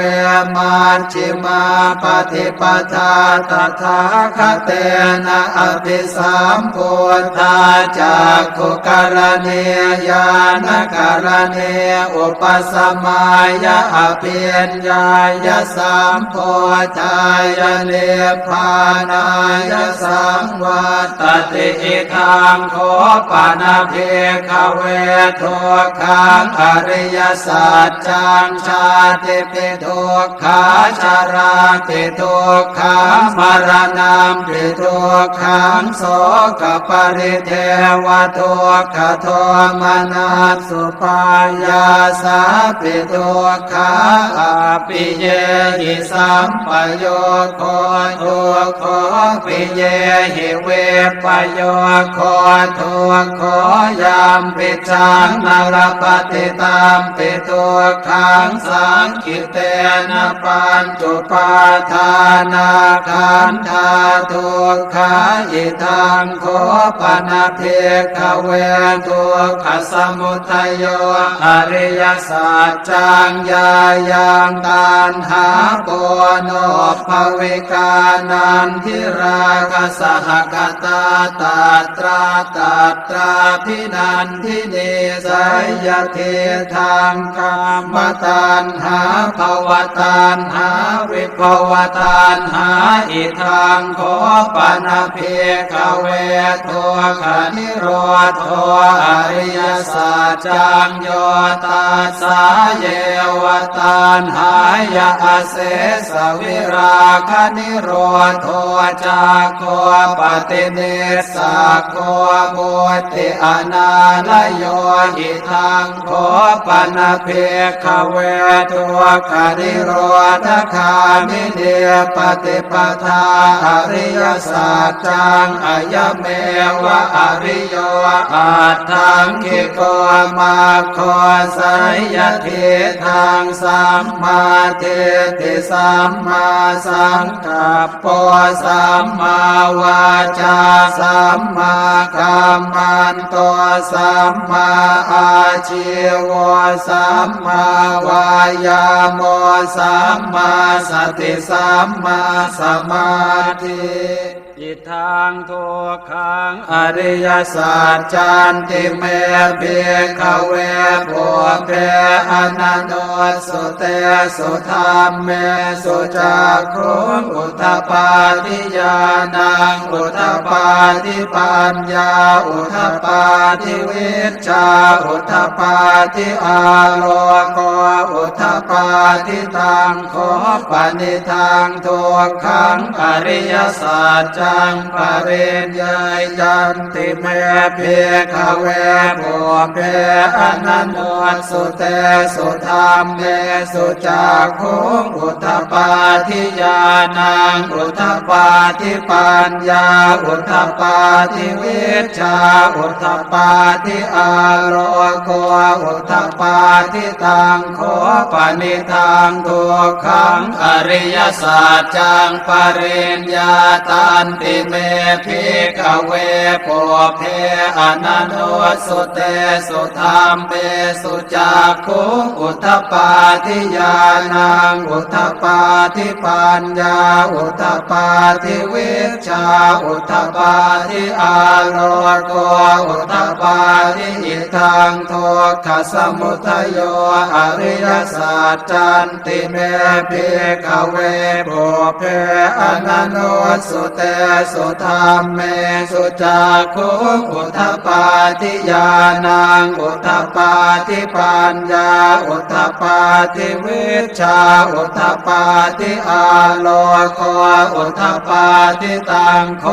มัชฌิมาปฏิปทาตถาคเตนะอภิสัมพุทธาจักขุกรณีญาณกรณีอุปสัมมายะอภิญญายะสัมโพธายะเนพานายะสังวัตติอิทังโคปานาภิกขเวทุกขังอริยสัจจังชาติปิทุ กขาชาราปิทุกขามรณะปิทุกขังโสกปริเทวทุกขโทมนัสสุปายาสาปิทุกขาอภิเยหิสัมปโยโคทุกขปิเยหิเวปโยโคทุกขยามปิจังนรปฏิตามปิทุกขังสังคิเตนะปัญจุปาทานาขันธาทุกขายิทังโคปนะเพขเวทุกขสมุทัยโยอริยสัจจังญายังตัณหาโปโนภวิกานันทิราคะสหกตาตัตราพินันทิเนสยเทธังกามตัณหาภวตัณหาวิภวตัณหาอิทังโคปนะเพขเวทุกขนิโรธอริยสัจจังโยตัสสะเยวตัณหายาเสสวิราคนิโรธจากโคปฏิเนสะโคบุติอนาลโยหิทังโคปนะเพขเวทุกขนิโรธคามิเนปฏิปทาอริยสัจจังอายเมวะอริโยอัตถังคิโกมาโคสัยยะเทธังสัมมาเทติสัมมาสังกัปปะสัมมาวาจาสัมมากัมมันโตสัมมาอาชีวะสัมมาวายามะสัมมาสติสัมมาสมาธิอิทังทุกขังอริยสัจจันติเมเภิกขเวปุเพอนันโนสุเตสุธรรมเมสุจักขุงอุทธปาทิญาณังอุทธปาทิปัญญาอุทธปาทิวิชชาอุทธปาทิอาโลโกอุทธปาทิตังโคปนิทังทุกขังอริยสัจจังปริญญายันติเมเภิกขเวปุเพอนันโนสุเตสุธรรมเมสุจักขุงอุทธปาทิญาณังอุทธปาทิปัญญาอุทธปาทิวิชชาอุทธปาทิอาโลโกอุทธปาทิตังโคปนิทังทุกขังอริยสัจจังปริญญาตันติเมภิกขเวปุเพอนันโนสุเตสุธรรมเมสุจักขุงอุทธปาทิญาณังอุทธปาทิปัญญาอุทธปาทิวิชชาอุทธปาทิอาโลโกอุทธปาทิอิทังทุกขสมุทัยโยอริยสัจจันติเมภิกขเวปุเพอนันโนสุเตสุธรรมเมสุจักขุงอุทธปาทิญาณังอุทธปาทิปัญญาอุทธปาทิวิชชาอุทธปาทิอาโลโกอุทธปาทิตังโค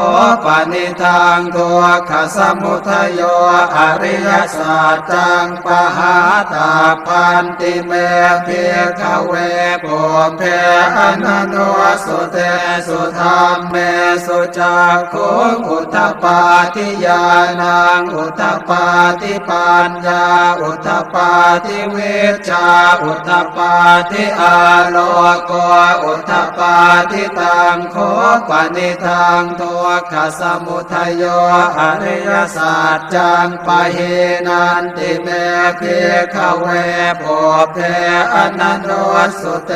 ปนิทังทุกขสมุทัยโยอริยสัจจังปหาตาพันติเมภิกขเวปุเพอนันโนสุเตสุธรรมเมสุจักขุงอุทธปาทิญาณังอุทธปาทิปัญญาอุทธปาทิวิชชาอุทธปาทิอาโลโกอุทธปาทิตังโคปนิทังทุกขสมุทัยโยอริยสัจจังปะเหนันติเมภิกขเวปุเพอนันโนสุเต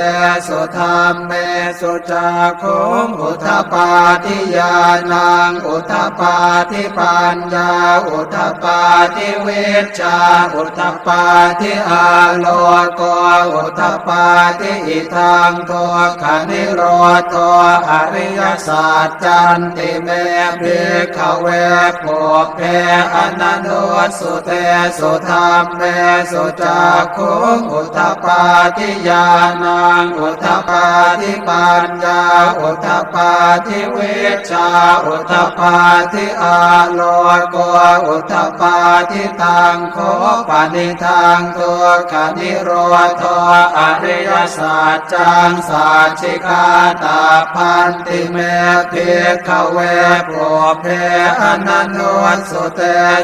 สุธรรมเมสุจักขุงอุทธปาทิญ ญาณังอุทธปาทิปัญญาอุทธปาทิวิชชาอุทธปาทิอาโลโกอุทธปาทิอิทังโทขานิโรธอริยสัจจันติเมภิกขเวปุเพอนันโนสุเตสุธรรมเมสุจักขุอุทธปาทิญาณังอุทธปาทิปัญญาอุทธปาทิวิชชาอุทธปาทิอาโลโกอุทธปาทิตังโคปานิทังตัวขานิโรธอริยสัจจังสัจฉิกาตาพันติเมภิกขเวปุเพอนันโนสุเต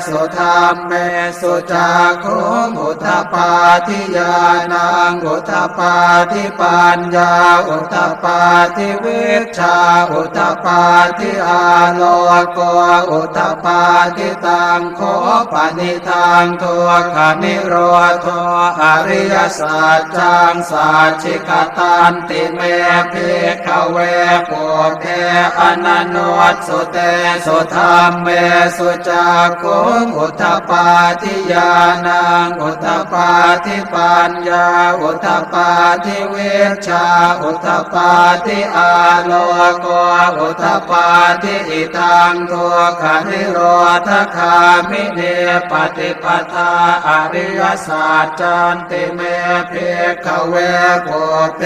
สุธรรมเมสุจักขุอุทธปาทิญาณังอุทธปาทิปัญญาอุทธปาทิวิชชาอุทธปาทิอาโลโกอุทธปาทิตังโคปานิทังทุกขนิโรธอริยสัจจังสัจฉิกตันติเมภิกขเวปุเพอนันโนสุเตสุธรรมเมสุจักขุอุทธปาทิญาณังอุทธปาทิปัญญาอุทธปาทิวิชชาอุทธปาทิอาโลโกอุทธปาทิอิทังทุกขนิโรธคามิเนปฏิปทาอริยสัจจันติเมภิกขเวปุเพ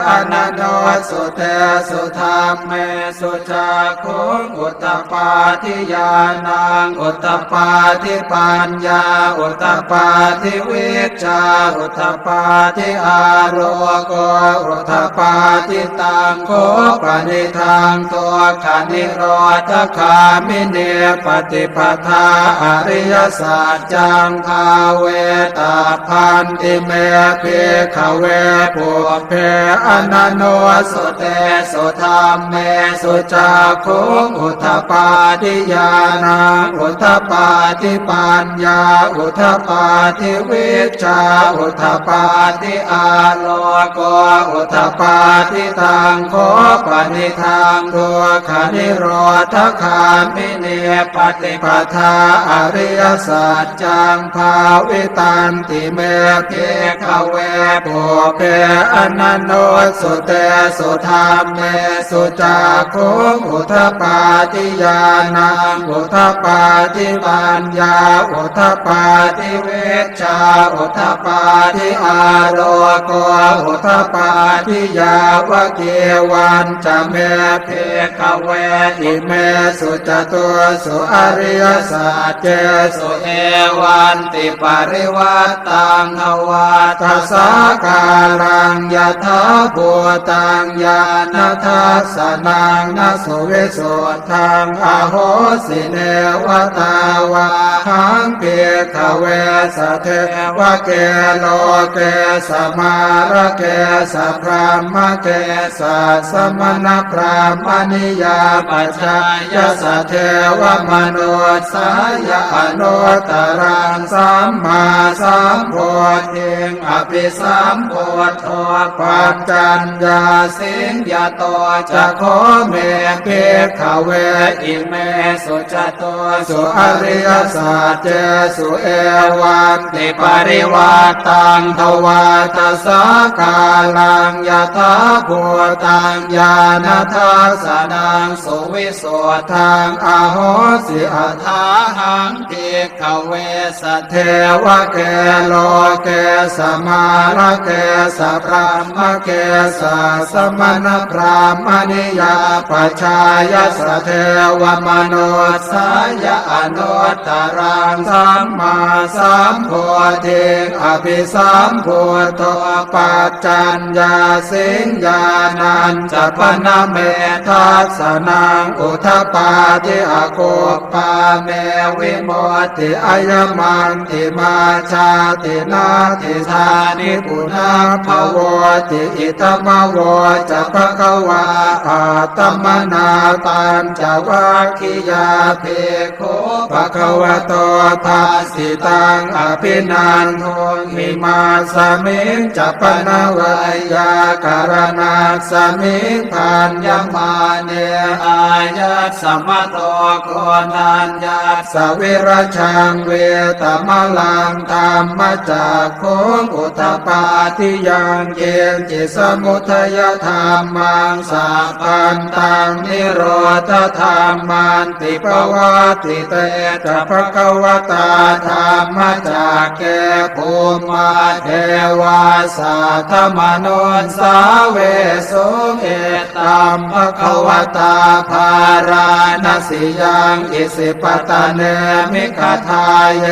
อนันโนสุเตสุธรรมเมสุจักขุอุทธปาทิญาณังอุทธปาทิปัญญาอุทธปาทิวิชชาอุทธปาทิอาโลโกอุทธปาทิตังโคปานิทังตัวขานิโรธคามิเนปฏิปทาอริยสัจจังภาเวตาพันติเมภิกขเวปุเพอนันโนสุเตสุธรรมเมสุจักขุอุทธปาทิญาณังอุทธปาทิปัญญาอุทธปาทิวิชชาอุทธปาทิอาโลโกอุทธปาทิตังโคปานิทังทุกขนิโรธคามิเนปฏิปทาอริยสัจจังภาวิตันติเมภิกขเวปุเพอนันโนสุเตสุธรรมเมสุจักขุอุทธปาทิญาณังอุทธปาทิปัญญาอุทธปาทิวิชชาอุทธปาทิอาโลโกอุทธปาทิยาวะเกวันจะเมภิกขเวอิเมสุจตุสุอริยสัจเจสุเอวันติปริวัตตังอวัตสาการังยะถาภูตังญาณทัสสนังนะสุวิสุทธังอโหสิเนวตาวาหังเภิกขเวสะเทวะเกโลเกสมาระเกสะพรามเกสะสมณพราหมณิยาปัจจายสะเทวมนุสสายอนุตตรังสัมมาสัมโพธิอภิสัมโพธปัจจัญญาสิงยาโตจะโคเมภิกขเวอิเมสุจโตสุอริยสัจเจสุเอวันติปริวัตตังทวัตสาการังยะถาภูตังญาณทัสสนังสุวิสุทธังอโหสิอัฏฐาหังภิกขเวสะเทวะเกโลเกสมาระเกสะพรามเกสะสมณพราหมณิยาปัจจายสะเทวมนุสสายอนุตตรังสัมมาสัมโพธิอภิสัมโพธปัจจัญญาสิงญาณัญจปนเมทัสสนังอุทธปาทิอโคปาเมวิโมติอายมันติมาชาตินาติธานิปุนาภวติอิตมวจะภควาอาตมนาตันจะวัคคิยาเพโคภควโตภาสิตังอภินันโทหิมาสมิงจะปนวัยยาการณาสมิงพันยมาเน อายัสสมโตโกนัญญัสสวิรชังเวตมลังธรรมจักขุงอุตตปาทิยังเกณจิสมุทัยธรรมังสัพพันตังนิโรธธรรมันติปวัตติเตจะภควตาธรรมจักแก่ภูมิเทวาสัทธมนุนสาเวสุเอตัมภควตาภาราณสิยังอิสิปตะเนมิคทายเย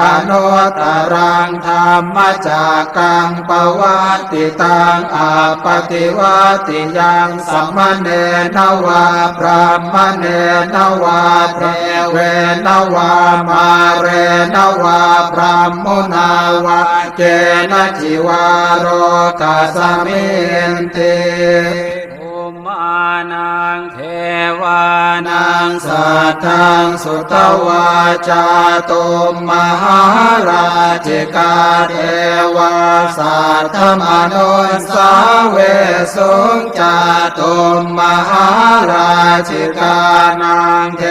อนุตตรังธรรมจักกังปวัตติตังอาปฏิวัติยังสัมมเนนวาพรหมเนนวาเทเวนวามาเรนวาพรหมุนาวาเจนะจิวาโรกัสมินติภูมานังเทวานังสัทธังสุตวาจาตุมมหาราชิกาเทวาสัทธมนุสสาเวสุงจาตุมมหาราชิกานังเท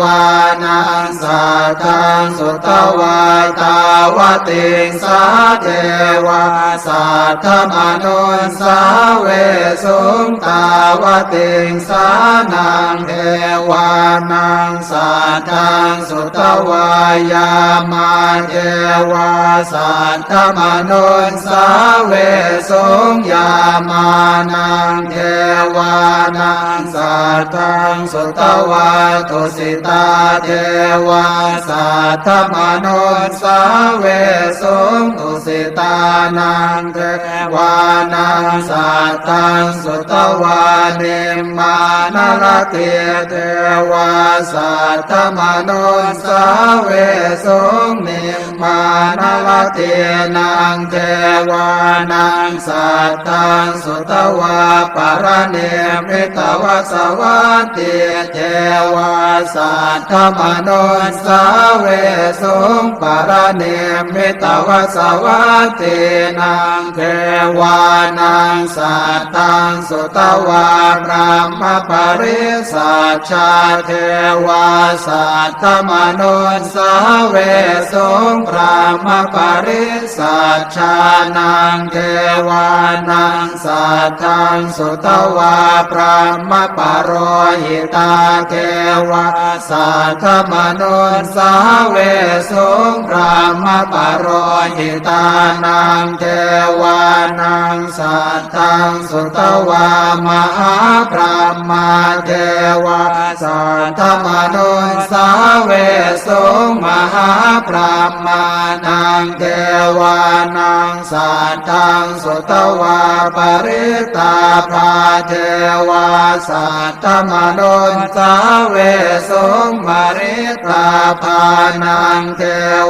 วานังสัทธังสุตวาตาวติงสาเทวาสัทธมนุสสาเวสุงตาวติงสานังเทวานังสัทธังสุตวายามาเทวาสัทธมนุสสาเวสุงยามานังเทวานังสัทธังสุตวาตุสิตาเทวาสัทธมนุสสาเวสุงตุสิตานังเทวานังสัทธังสุตวาเนมานรเตียเทวาสัทธมนุสสาเวสุงเนมานรเตียนังเทวานังสัทธังสุตวาปรเนมิตวสวัตติเทวาสัทธมนุสสาเวสุงปรเนมิตวสวัตตินังเทวานังสัทธังสุตวาพระมปริสัชชาเทวาสัทธมนุสสาเวสุงพระมปริสัชชานังเทวานังสัทธังสุตวาพระมปโรหิตาเทวาสัทธมนุสสาเวสุงพระมปโรหิตานังเทวานังสัทธังสุตวามหาพรหมาเทวาสัทธมนุสสาเวสุงมหาพรหมานังเทวานังสัทธังสุตวาปริตาภาเทวาสัทธมนุสสาเวสุงมริตาภานังเท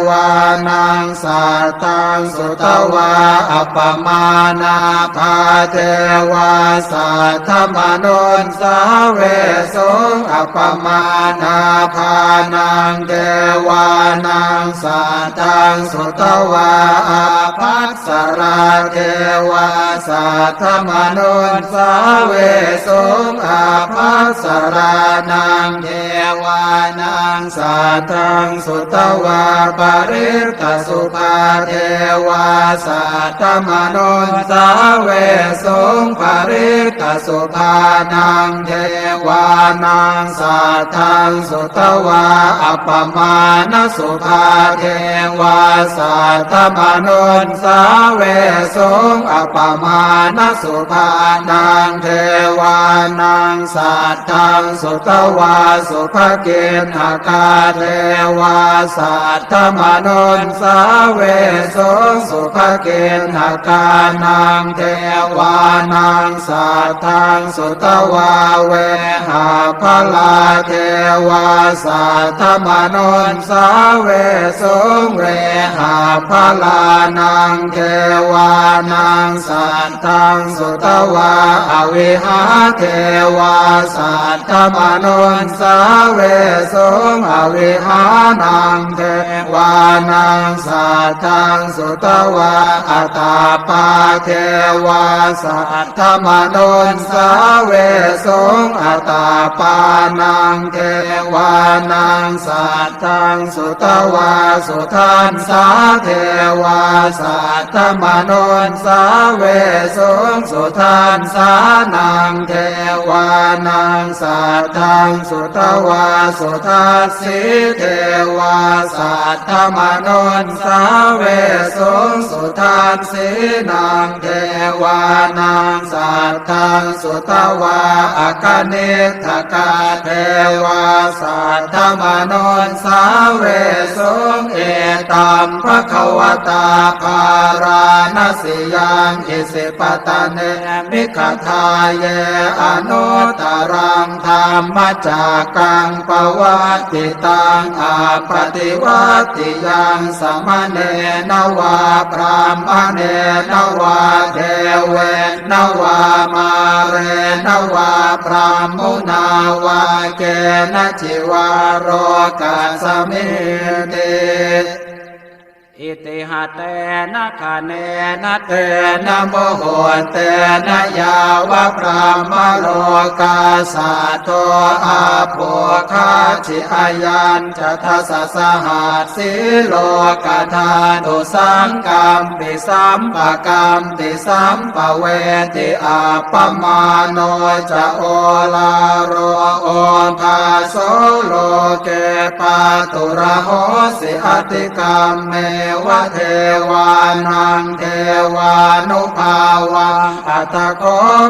วานังสัทธังสุตวาอัปปมานาภาเทวาสัทธมนุสสาเวสุงอัปปมานาภานังเทวานังสัทธังสุตวาอาภัสสราเทวาสัทธมนุสสาเวสุงอาภัสสรานังเทวานังสัทธังสุตวาปริตสุภาเทวาสัทธมนุสสาเวสุงปริตสุภานังเทวานังสัทธังสุตวาอัปปมาณสุภาเทวาสัทธมนุสสาเวสุงอัปปมาณสุภานังเทวานังสัทธังสุตวาสุภเกณหกาเทวาสัทธมนุสสาเวสุงสุภเกณหกานังเทวานังสัทธังสุตวาเวหาภลาเทวาสัทธมนุสสาเวสุงเวหาภลานังเทวานังสัทธังสุตวาอวิหาเทวาสัทธมนุสสาเวสุงอวิหานังเทวานังสัทธังสุตวาอัตตาปาเทวาสัทธมนุส นสาเวสงอัตตาปานังเทวานังสัตตังสุตวาสุทันสาเทวาสัตตมโนนสาเวสงสุทันสานังเทวานังสัตตังสุตวาสุทัสสิเทวาสัตตมโนนสาเวสงสุทัสสินังเทวานังสัตตังสุตวาอคเนทกาเทวาสัตตมโนนสาเวสงเอตัมภควตาภาราณสิยังอิสิปตะเนมิขทาเยอนุตตรังธรรมจักกังปวัตติตังอาปฏิวัติยังสมณเณรวาพรามเณรวาเทเวนวามะเรนวาพรามมุนาวาเกณจิวาโรกัสสมิติ อิติหะเตนะคะเนนะเตนะโมโหเตนะยาวะพรหมโลกาสัตโตอาโภคาชิอายัญจะทัสสะหัสสิโลกธาตุสังกัมปิสัมปะกัมติสัมปะเวติอาปมาโนจะโอลาโรโอภาโสโลเกปาตุระโหสิอติกัมเมวะเทวานังเทวานุภาวังอัตถโค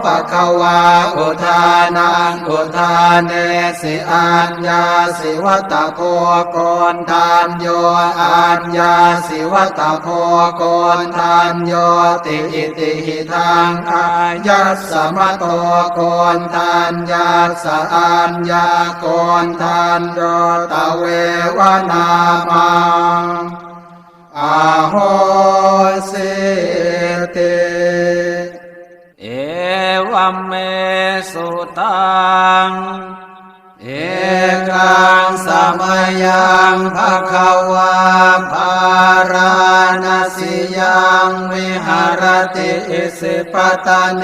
ปะคะวาอุทานังอุทานเนสิอัญญาสิวัตโคโกนทานโยอัญญาสิวัตโคโกนทานโยติอิติหิทังอายัสสมะโตโกนทานยัสสะอัญญาโกนทานโยตะเววนามังอาโหสิติเอวัมเมสุตังเอกังสมัยยังภควาภาราณสิยังวิหารติอิสิปตะเน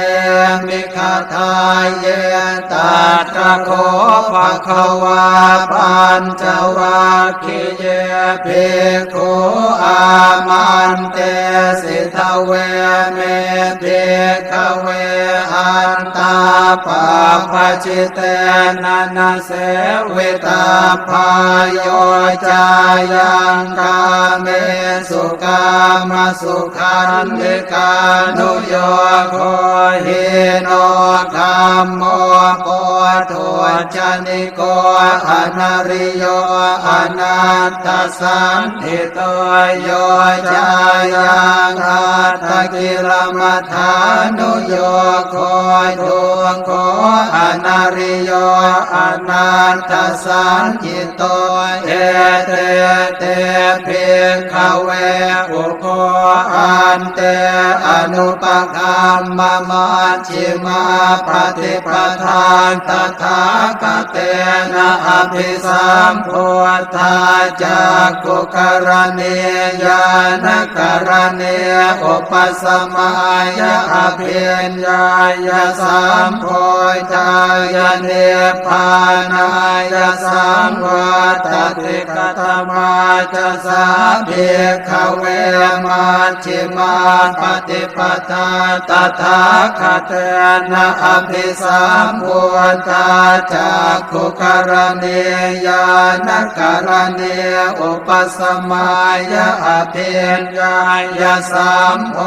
มิขทายเยตัตถะโคภควาปัญจวัคคีย์เยภิกขุอามันเตสิทเวเมภิกขเวอันตาปะปะจิเตนะนะเสวิตาพายโยจายังกาเมสุกามสุขันธิกานุโยโคหิโนธัมโมโพธุจนิโกอนาริโยอนัตตสันติโตโยจายังอัตถกิลมัฏฐานุโยโคทุงโคอนาริโยอนัตตสันติโตเอเตเตภิกขเวอุโคอันเตอนุปคัมมะมัชฌิมาปฏิปทานตถาคเตนะอภิสัมโพธาจักขุกรณีญาณกรณีอุปสมัยอภิญญายสัมโพธายเนปานายสังวัตติกตมาจะสาภิกขเวมัชฌิมาปฏิปทาตถาคเตนะอภิสัมโพธาจักขุกรณีญาณกรณีอุปสมัยอภิญญายสัมโพ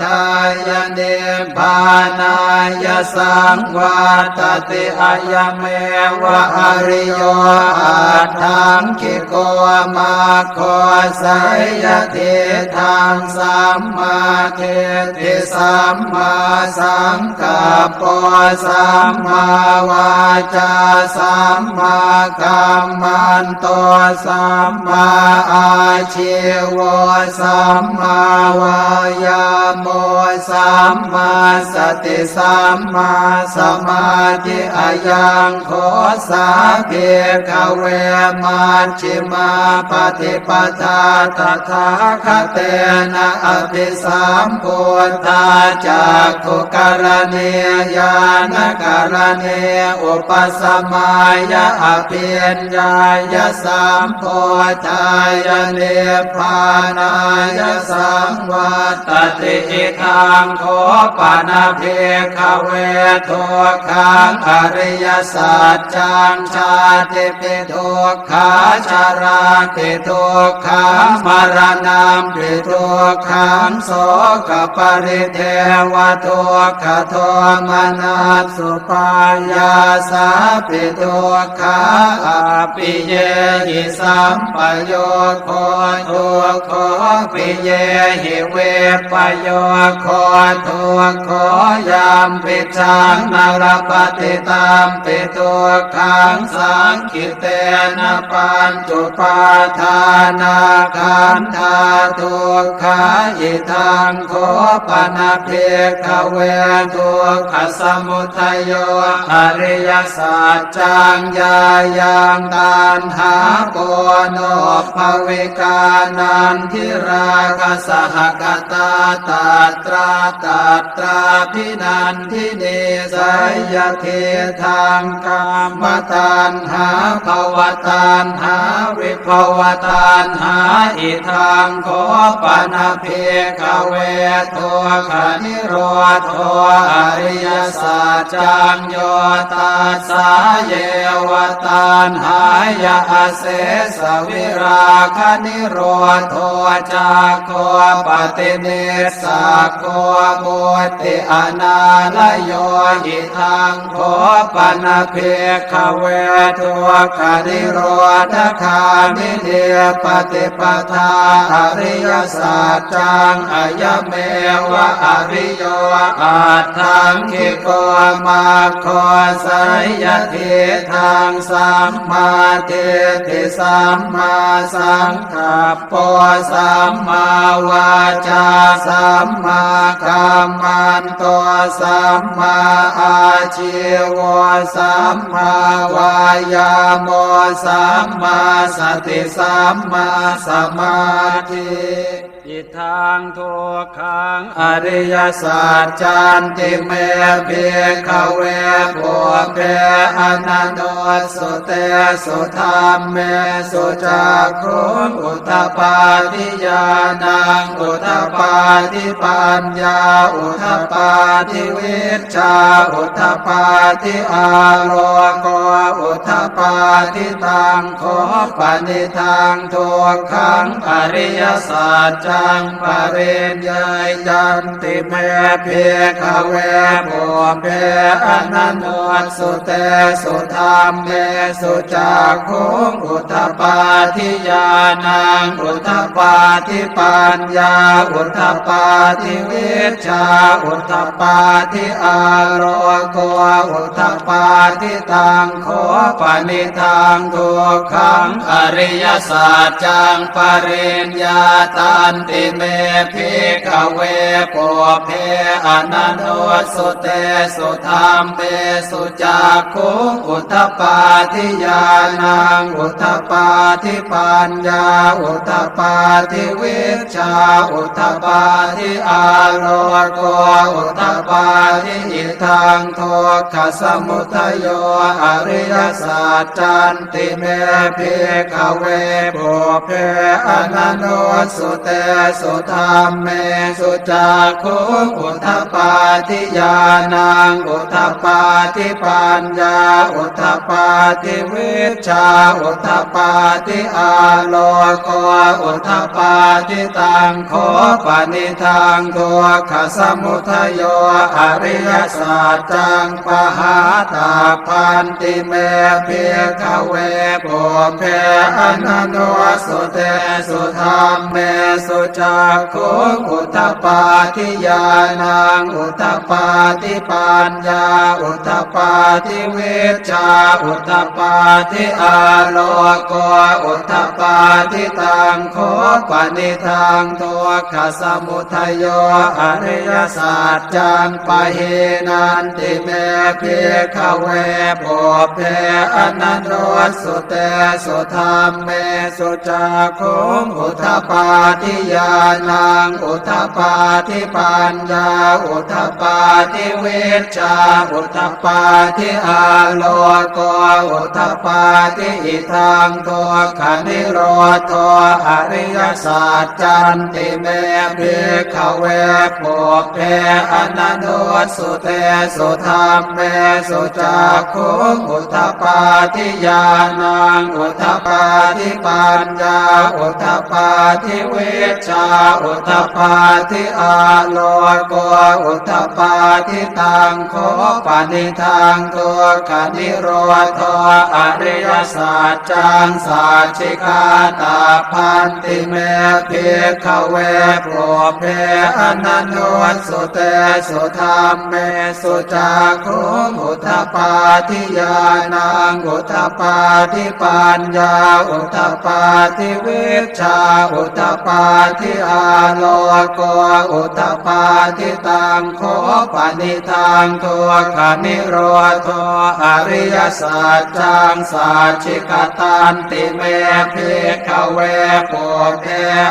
ธายเนปานายสังวัตติอะยเมวะอริโยอัตถังคิโกมาโคสัยยติทังสัมมาทิฏฐิสัมมาสังกัปปะสัมมาวาจาสัมมากัมมันโตสัมมาอาชีวะสัมมาวายาโมสัมมาสติสัมมาสมาธิอายังโค สาเพขเวมัชฌิมาปฏิปทาตถาคเตนะอภิสัมพุทธาจักขุกรณียานกรณีอุปสมัยอภิญญายสัมโพธายเนพานายสังวัตติอิทังโคปนะเพขเวทุกขังอริยสัจจังชาติปิทุกขาชาราปิทุกขังมรณะปิทุกขังโสกปริเทวทุกขโทมนัสสุปายาสาปิทุกขาอปิเยหิสัมปโยโคทุกขปิเยหิเวปโยโคทุกขยามปิชังนรปฏิตามปิทุกขังสังคิเตนะปัญจุปาทานาขันธาทุกขาอิทังโคปนะเพขเวทุกขสมุทัยโยอริยสัจจังญายังตัณหาโกโนภวิกานันทิราคะสหกตาตัตราพินันทิเนสยเทธังกามตัณหาภวตัณหาวิภวตัณหาอิทังโคปนะเพขเวทุกขนิโรธอริยสัจจังโยตัสสะเยวตัณหายาเสสวิราคนิโรธจักโคปฏิเนสสะโคบุติอนาลโยหิทังโคปนะเพขเวทุกขนิโรธคามิเนปฏิปทาอริยสัจจังอายเมวะอริโยอัตถังคิโกมาโคสัยยะเทธังสัมมาเทติสัมมาสังกัปปะสัมมาวาจาสัมมากัมมันโตสัมมาอาชีวะสัมมาวายาโมสัมมาสติสัมมาสมาธิอิทังทุกขังอริยสัจจันติเมเภขเวปุเพอนันโนสุเตสุธรรมเมสุจักขุงอุทปปาทิญาณังอุทปปาทิปัญญาอุทปปาทิวิชชาอุทปปาทิอาโลโกอุทปปาทิตังโคปนิทังทุกขังอริยสัจจังปริญญาจันติเมเภขเวปุเพอนันโนสุเตสุธรรมเมสุจักขุงอุทปปาทิญาณังอุทปปาทิปัญญาอุทปปาทิวิชชาอุทปปาทิอาโลโกอุทปปาทิตังโคปนิทังทุกขังอริยสัจจังปริญญาตันติเมภิกขเวปุเพอนันโนสุเตสุธรรมเมสุจักขุงอุทปปาทิญาณังอุทปปาทิปัญญาอุทปปาทิวิชชาอุทปปาทิอาโลโกอุทปปาทิอิทังทุกขสมุทัยโยอริยสัจจันติเมภิกขเวปุเพอนันโนสุเตสุธรรมเมสุจักขุงอุทปปาทิญาณังอุทปปาทิปัญญาอุทปปาทิวิชชาอุทปปาทิอาโลโกอุทปปาทิตังโคปนิทังทุกขสมุทัยโยอริยสัจจังปหาตาพันติเมภิกขเวปุเพอนันโนสุเตสุธรรมเมสุจักขุงอุทปปาทิญาณังอุทปปาทิปัญญาอุทปปาทิวิชชาอุทปปาทิอาโลโกอุทปปาทิตังโคปนิทังทุกขสมุทัยโยอริยสัจจังปะเหนันติเมภิกขเวปุ ปุเพอนันโนสุเตสุธรรมเมสุจักขุงอุทธปาทิญาณังอุทธปาทิปัญญาอุทธปาทิวิชชาอุทธปาทิอาโลโกอุทธปาทิอิทังโทขันนิโรธอริยสัจจันติเมภิกขเวปุเพอนันโนสุเตสุธรรมเมสุจักขุงอุทธปาทิญาณังอุทธปาทิปัญญาอุทธปาทิวิชชาอุทธปาทิอาโลโกอุทธปาทิตังโคปานิทังตัวขันนิโรธอริยสัจจังสัจฉิกาตาพันติเมภิกขเวปุเพอนันโนสุเตสุธรรมเมสุจักขุงอุทธปาทิญาณังอุทธปาทิปัญญาอุทธปาทิวิชชาอุทธปาทิอาโลโกอุทธปาทิตังโคปานิทังตัวขันนิโรธอริยสัจจังสัจฉิกตันติเมภิกขเวปุเพ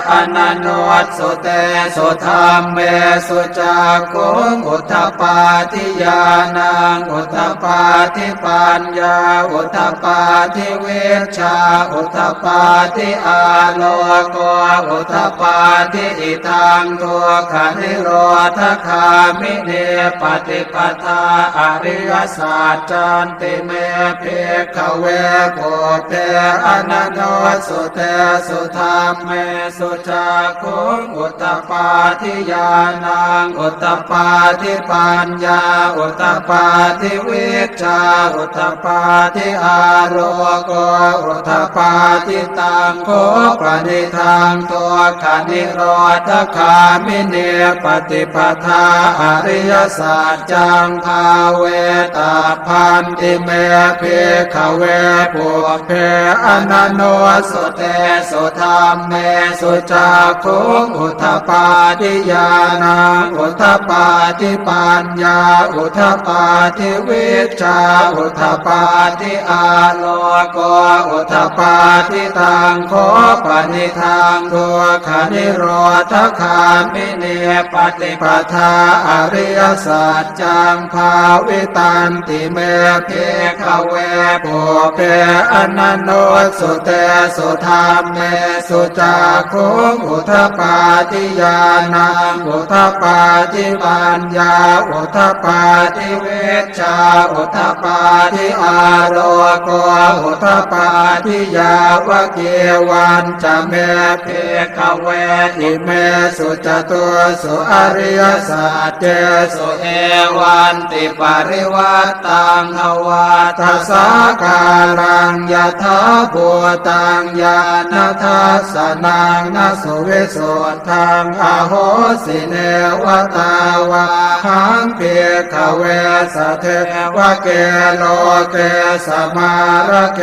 อนันโนสุเตสุธรรมเมสุจักขุงอุทธปาทิญาณังอุทธปาทิปัญญาอุทธปาทิวิชชาอุทธปาทิอาโลโกอุทธปาทิอิทังตัวขันธิโรธคามิเนปฏิปทาอริยสัจจันติเมภิกขเวปุเพอนันโนสุเตสุธรรมเมสุจักขุงอุทธปาทิญาณังอุทธปาทิปัญญาอุทธปาทิวิชชาอุทธปาทิอาโลโกอุทธปาทิตังโคปนิทังตัวขันนิโรธคามิเนปฏิปทาอริยสัจจังภาเวตาพันติเมภิกขเวปุเพอนันโนสุเตสุธรรมเมสุจักขุงอุทธปาทิญาณังอุทธปาทิปัญญาอุทธปาทิวิชชาอุทธปาทิอาโลโกอุทธปาทิตังโคปนิทังตัวขันนิโรธคามิเนปฏิปทาอริยสัจจังภาวิตันติเมภิกขเวปุเพอนันโนสุเตสุธรรมเมสุจักขุงอุทธปาทิญาณังอุทธปาทิปัญญาอุทธปาทิวิชชาอุทธปาทิอาโลโกอุทธปาทิยาวะเกวันจะเมภิกขเวอิเมสุจตุสุอริยสัจเจสุเอวันติปริวัตตังอวาทัสสะกาลังยะถาภูตังญาณทัสสนังนะสุวิสุทธังอโหสิเนวตาวาหังภิกขเวสะเทวะเกโลเกสมาระเก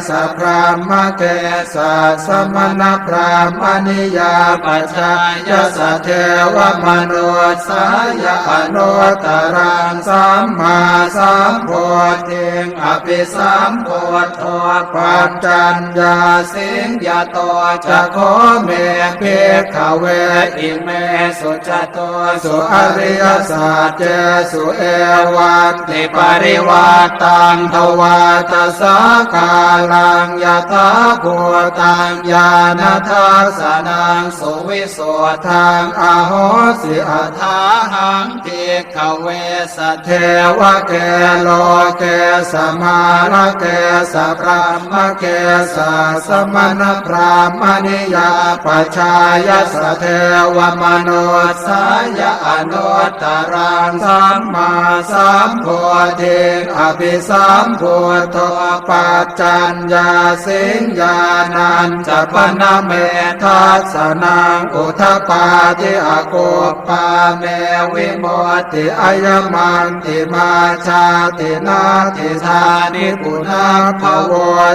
สพรามเกสสมณพรามณิยาปัจจายสะเทวมนุสายอนุตตรังสัมมาสัมโพธิงอภิสัมโพธปัจจัญญาสิงยาโตจะโคเมภิกขเวอิเมสุจโตสุอริยสัจเจสุเอวันติปริวัตตังทวาทัสสะกาลังยะถาภูตังญาณทัสสนังสุวิสุทธังอโหสิอัฏฐาหังภิกขเวสะเทวะเกโลเกสมาระเกสพรามเกสสมณพรามณิยาปัจฉายสะเทวมนุสายอนุตตรังสัมมาสัมโพธิอภิสัมโพธปัจจัญญาสิงญาณัญจปนเมทัสสนังอุทธปาทิอโกปปาเมวิโมติอายมันติมา ชาตินาติธานิปุนาภโว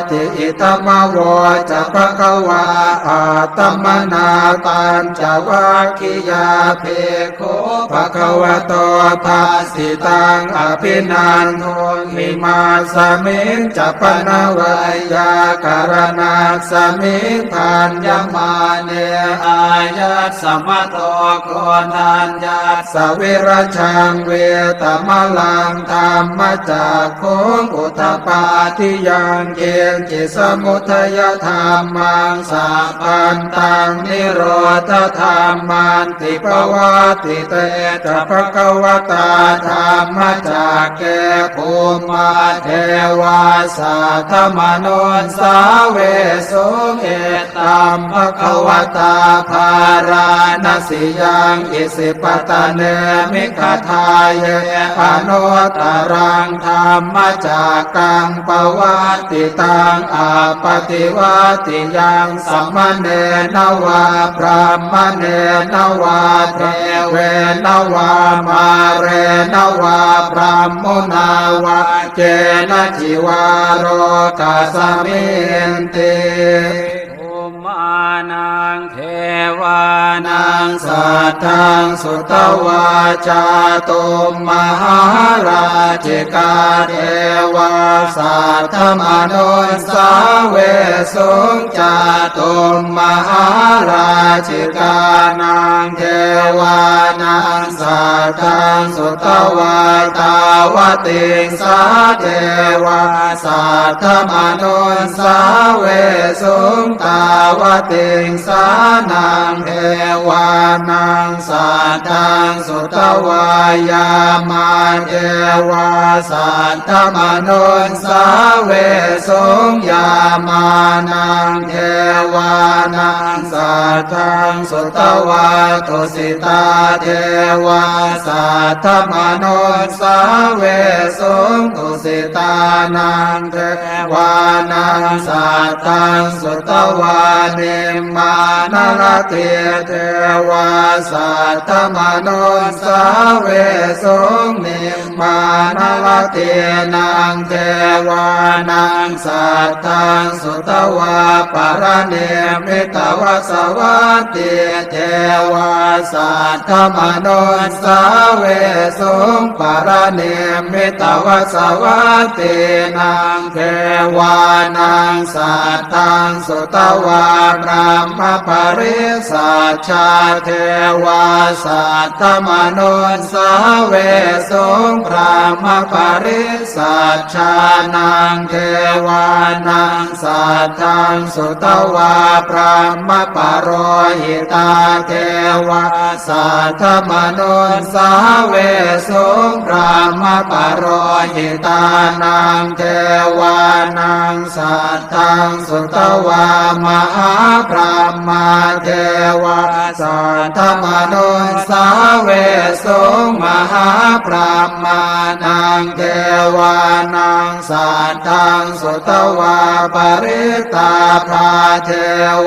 ติอิตมโวจะภควาอาตมนาตัญจวัคคียาเพโคภควโตภาสิตังอภินันโทมิมาสมิงจะปนวายาการณาสมิงพันยมาเนอายัสสมโตโกนัญญาสวิรชังเวตมลังธรรมจากโคงอุทปาทิยังเกณจิสมุทัยธรรมังสัพพันตังนิโรธธรรมันติปวัติเตจะภควตาธรรมจากแก่ภูมิเทวาสัทธมนุสาเวสุเอตัมภควตาภาราณสิยังอิสิปตะเนมิคทายเยอนุตตรังธรรมจากกังปวัตติตังอาปฏิวัติยังสัมมเนนวาพรหมเนนวาเทเวนวามาเรนวาพรหมุนาวาเจนะจิวาโรกัสมินติมานังเทวานังสัทธังสุตวาจาตุมมหาราชิกาเทวาสัทธมนุสาเวสุจาตุมมหาราชิกานังเทวานังสัทธังสุตวาตาวติสาเทวาสัทธมนุสาเวสุตาวติงสานังเทวานังสัทธังสุตวายามาเทวาสัทธมนุสาเวสุยามานังเทวานังสัทธังสุตวาตุสิตาเทวาสัทธมนุสาเวสุตุสิตานังเทวานังสัทธังสุตวาเนมานรเทเทวาสัทธมนุสาเวสุนิมานรเทนังเทวานังสัทธังสุตวาปรเนมิตวสวัตติเทวาสัทธมนุสาเวสุปรเนมิตวสวัตตินังเทวานังสัทธังสุตวาพรหมปริสัชชาเทวาสัทธมนุสาเวสุพรหมปริสัชชานังเทวานังสัทธังสุตวาพรหมปโรหิตาเทวาสัทธมนุสาเวสุพรหมปโรหิตานังเทวานังสัทธังสุตวามหาพรหมเทวาสัทธมนุสาเวสุมหาพรหมานังเทวานังสัทธังสุตวาปริตาภาเท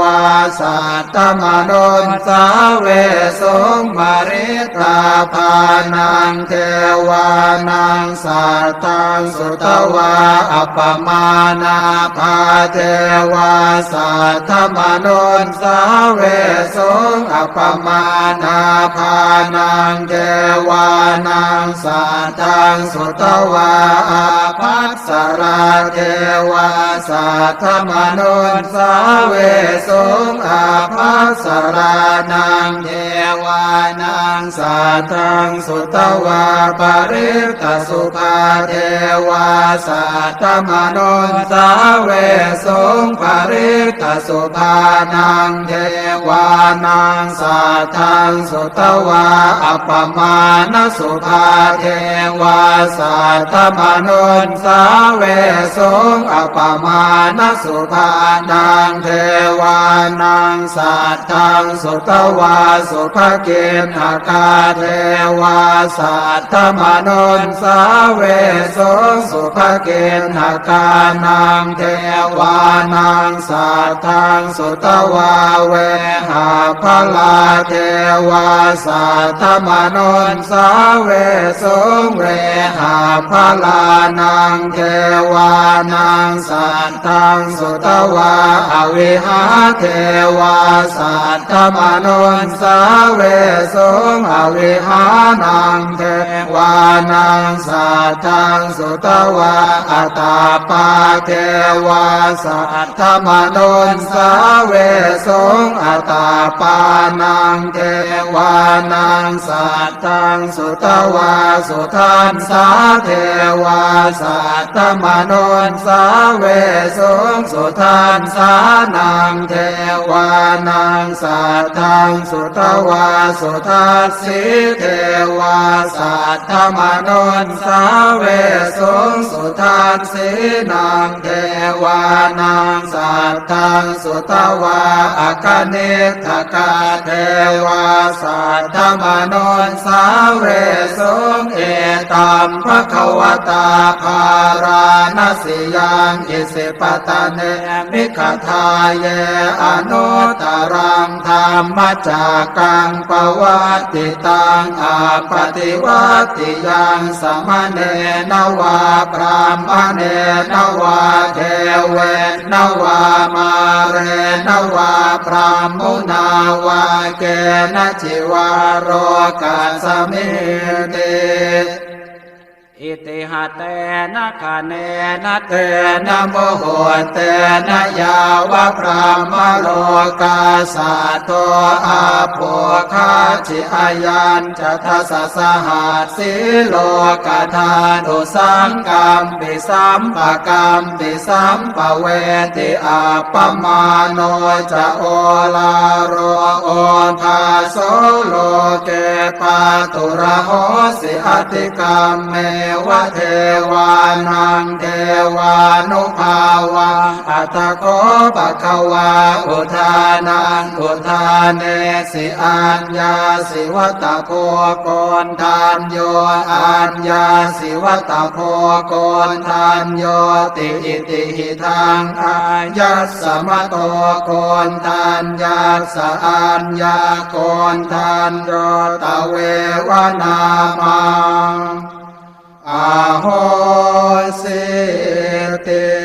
วาสัทธมนุสาเวสุมริตาภานังเทวานังสัทธังสุตวาอัปปมานาภาเทวาสัทธมนุสาเวสุอัปปมานาภานังเทวานังสัทธังสุตวาอาภัสสราเทวาสัทธมนุสาเวสุอาภัสสรานังเทวานังสัทธังสุตวาปริตสุภาเทวาสัทธมนุสาเวสุปริตสุภานังเทวานังสัทธังสุตวาอัปปมานสุภาเทวาสัทธมนุสา เวสงอปมาณสุภานังเทวานังสัตตังสุตวาสุภกินหากาเทวาสัตตมนุนสาเวสงสุภกินหากานังเทวานังสัตตังสุตวาเวหาภลาเทวาสัตตมนุนสาเวสงเวหาภลานังเทวานังสัตตังสุตวาอวิหาเทวาสัตตมนุนสาเวสงอวิหานังเทวานังสัตตังสุตวาอัตตาปาเทวาสัตตมนุนสาเวสงอัตตาปานังเทวานังสัตตังสุตวาสุทันสาเทวาสัตตมนุนสาเวสงสุทันสานังเทวานังสัตตังสุตวาสุทัสสิเทวาสัตตมนุนสาเวสงสุทัสสินังเทวานังสัตตังสุตวาอคเนทกาเทวาสัตตมนุนสาเวสงเอตัมภควตาภาราณสิยังอิสิปตะเนมิขทาเยอนุตตรังธรรมจักกังปวัตติตังอาปฏิวัติยังสมเนนวาพรามเนนวาเทเวนวามาเรนวาพรามมุนาวาเกณจิวาโรกัสสมิติอิติหะเตนะคะเนนะเตนะโมโหเตนะยาวะพรามโลกาสัตโตอาโภคาจิอายัญจะทัสสะหัสสิโลกธาตุสังกัมปิสัมปะกัมปิสัมปะเวติอาปมาโนจะโอลาโรโอทาโสโลเกปาตุระโหสิอติกัมเมวะเทวานังเทวานุภาวังอัตโกปะคะวาอุทานังอุทานเนสิอัญญาสิวัตโพโกนทานโยอัญญาสิวัตโพโกนทานโยติอิติหิทังอายัสสมโตโกนทานยัสสะอัญญาโกนทานโยตะเววนามังอาโหสิติ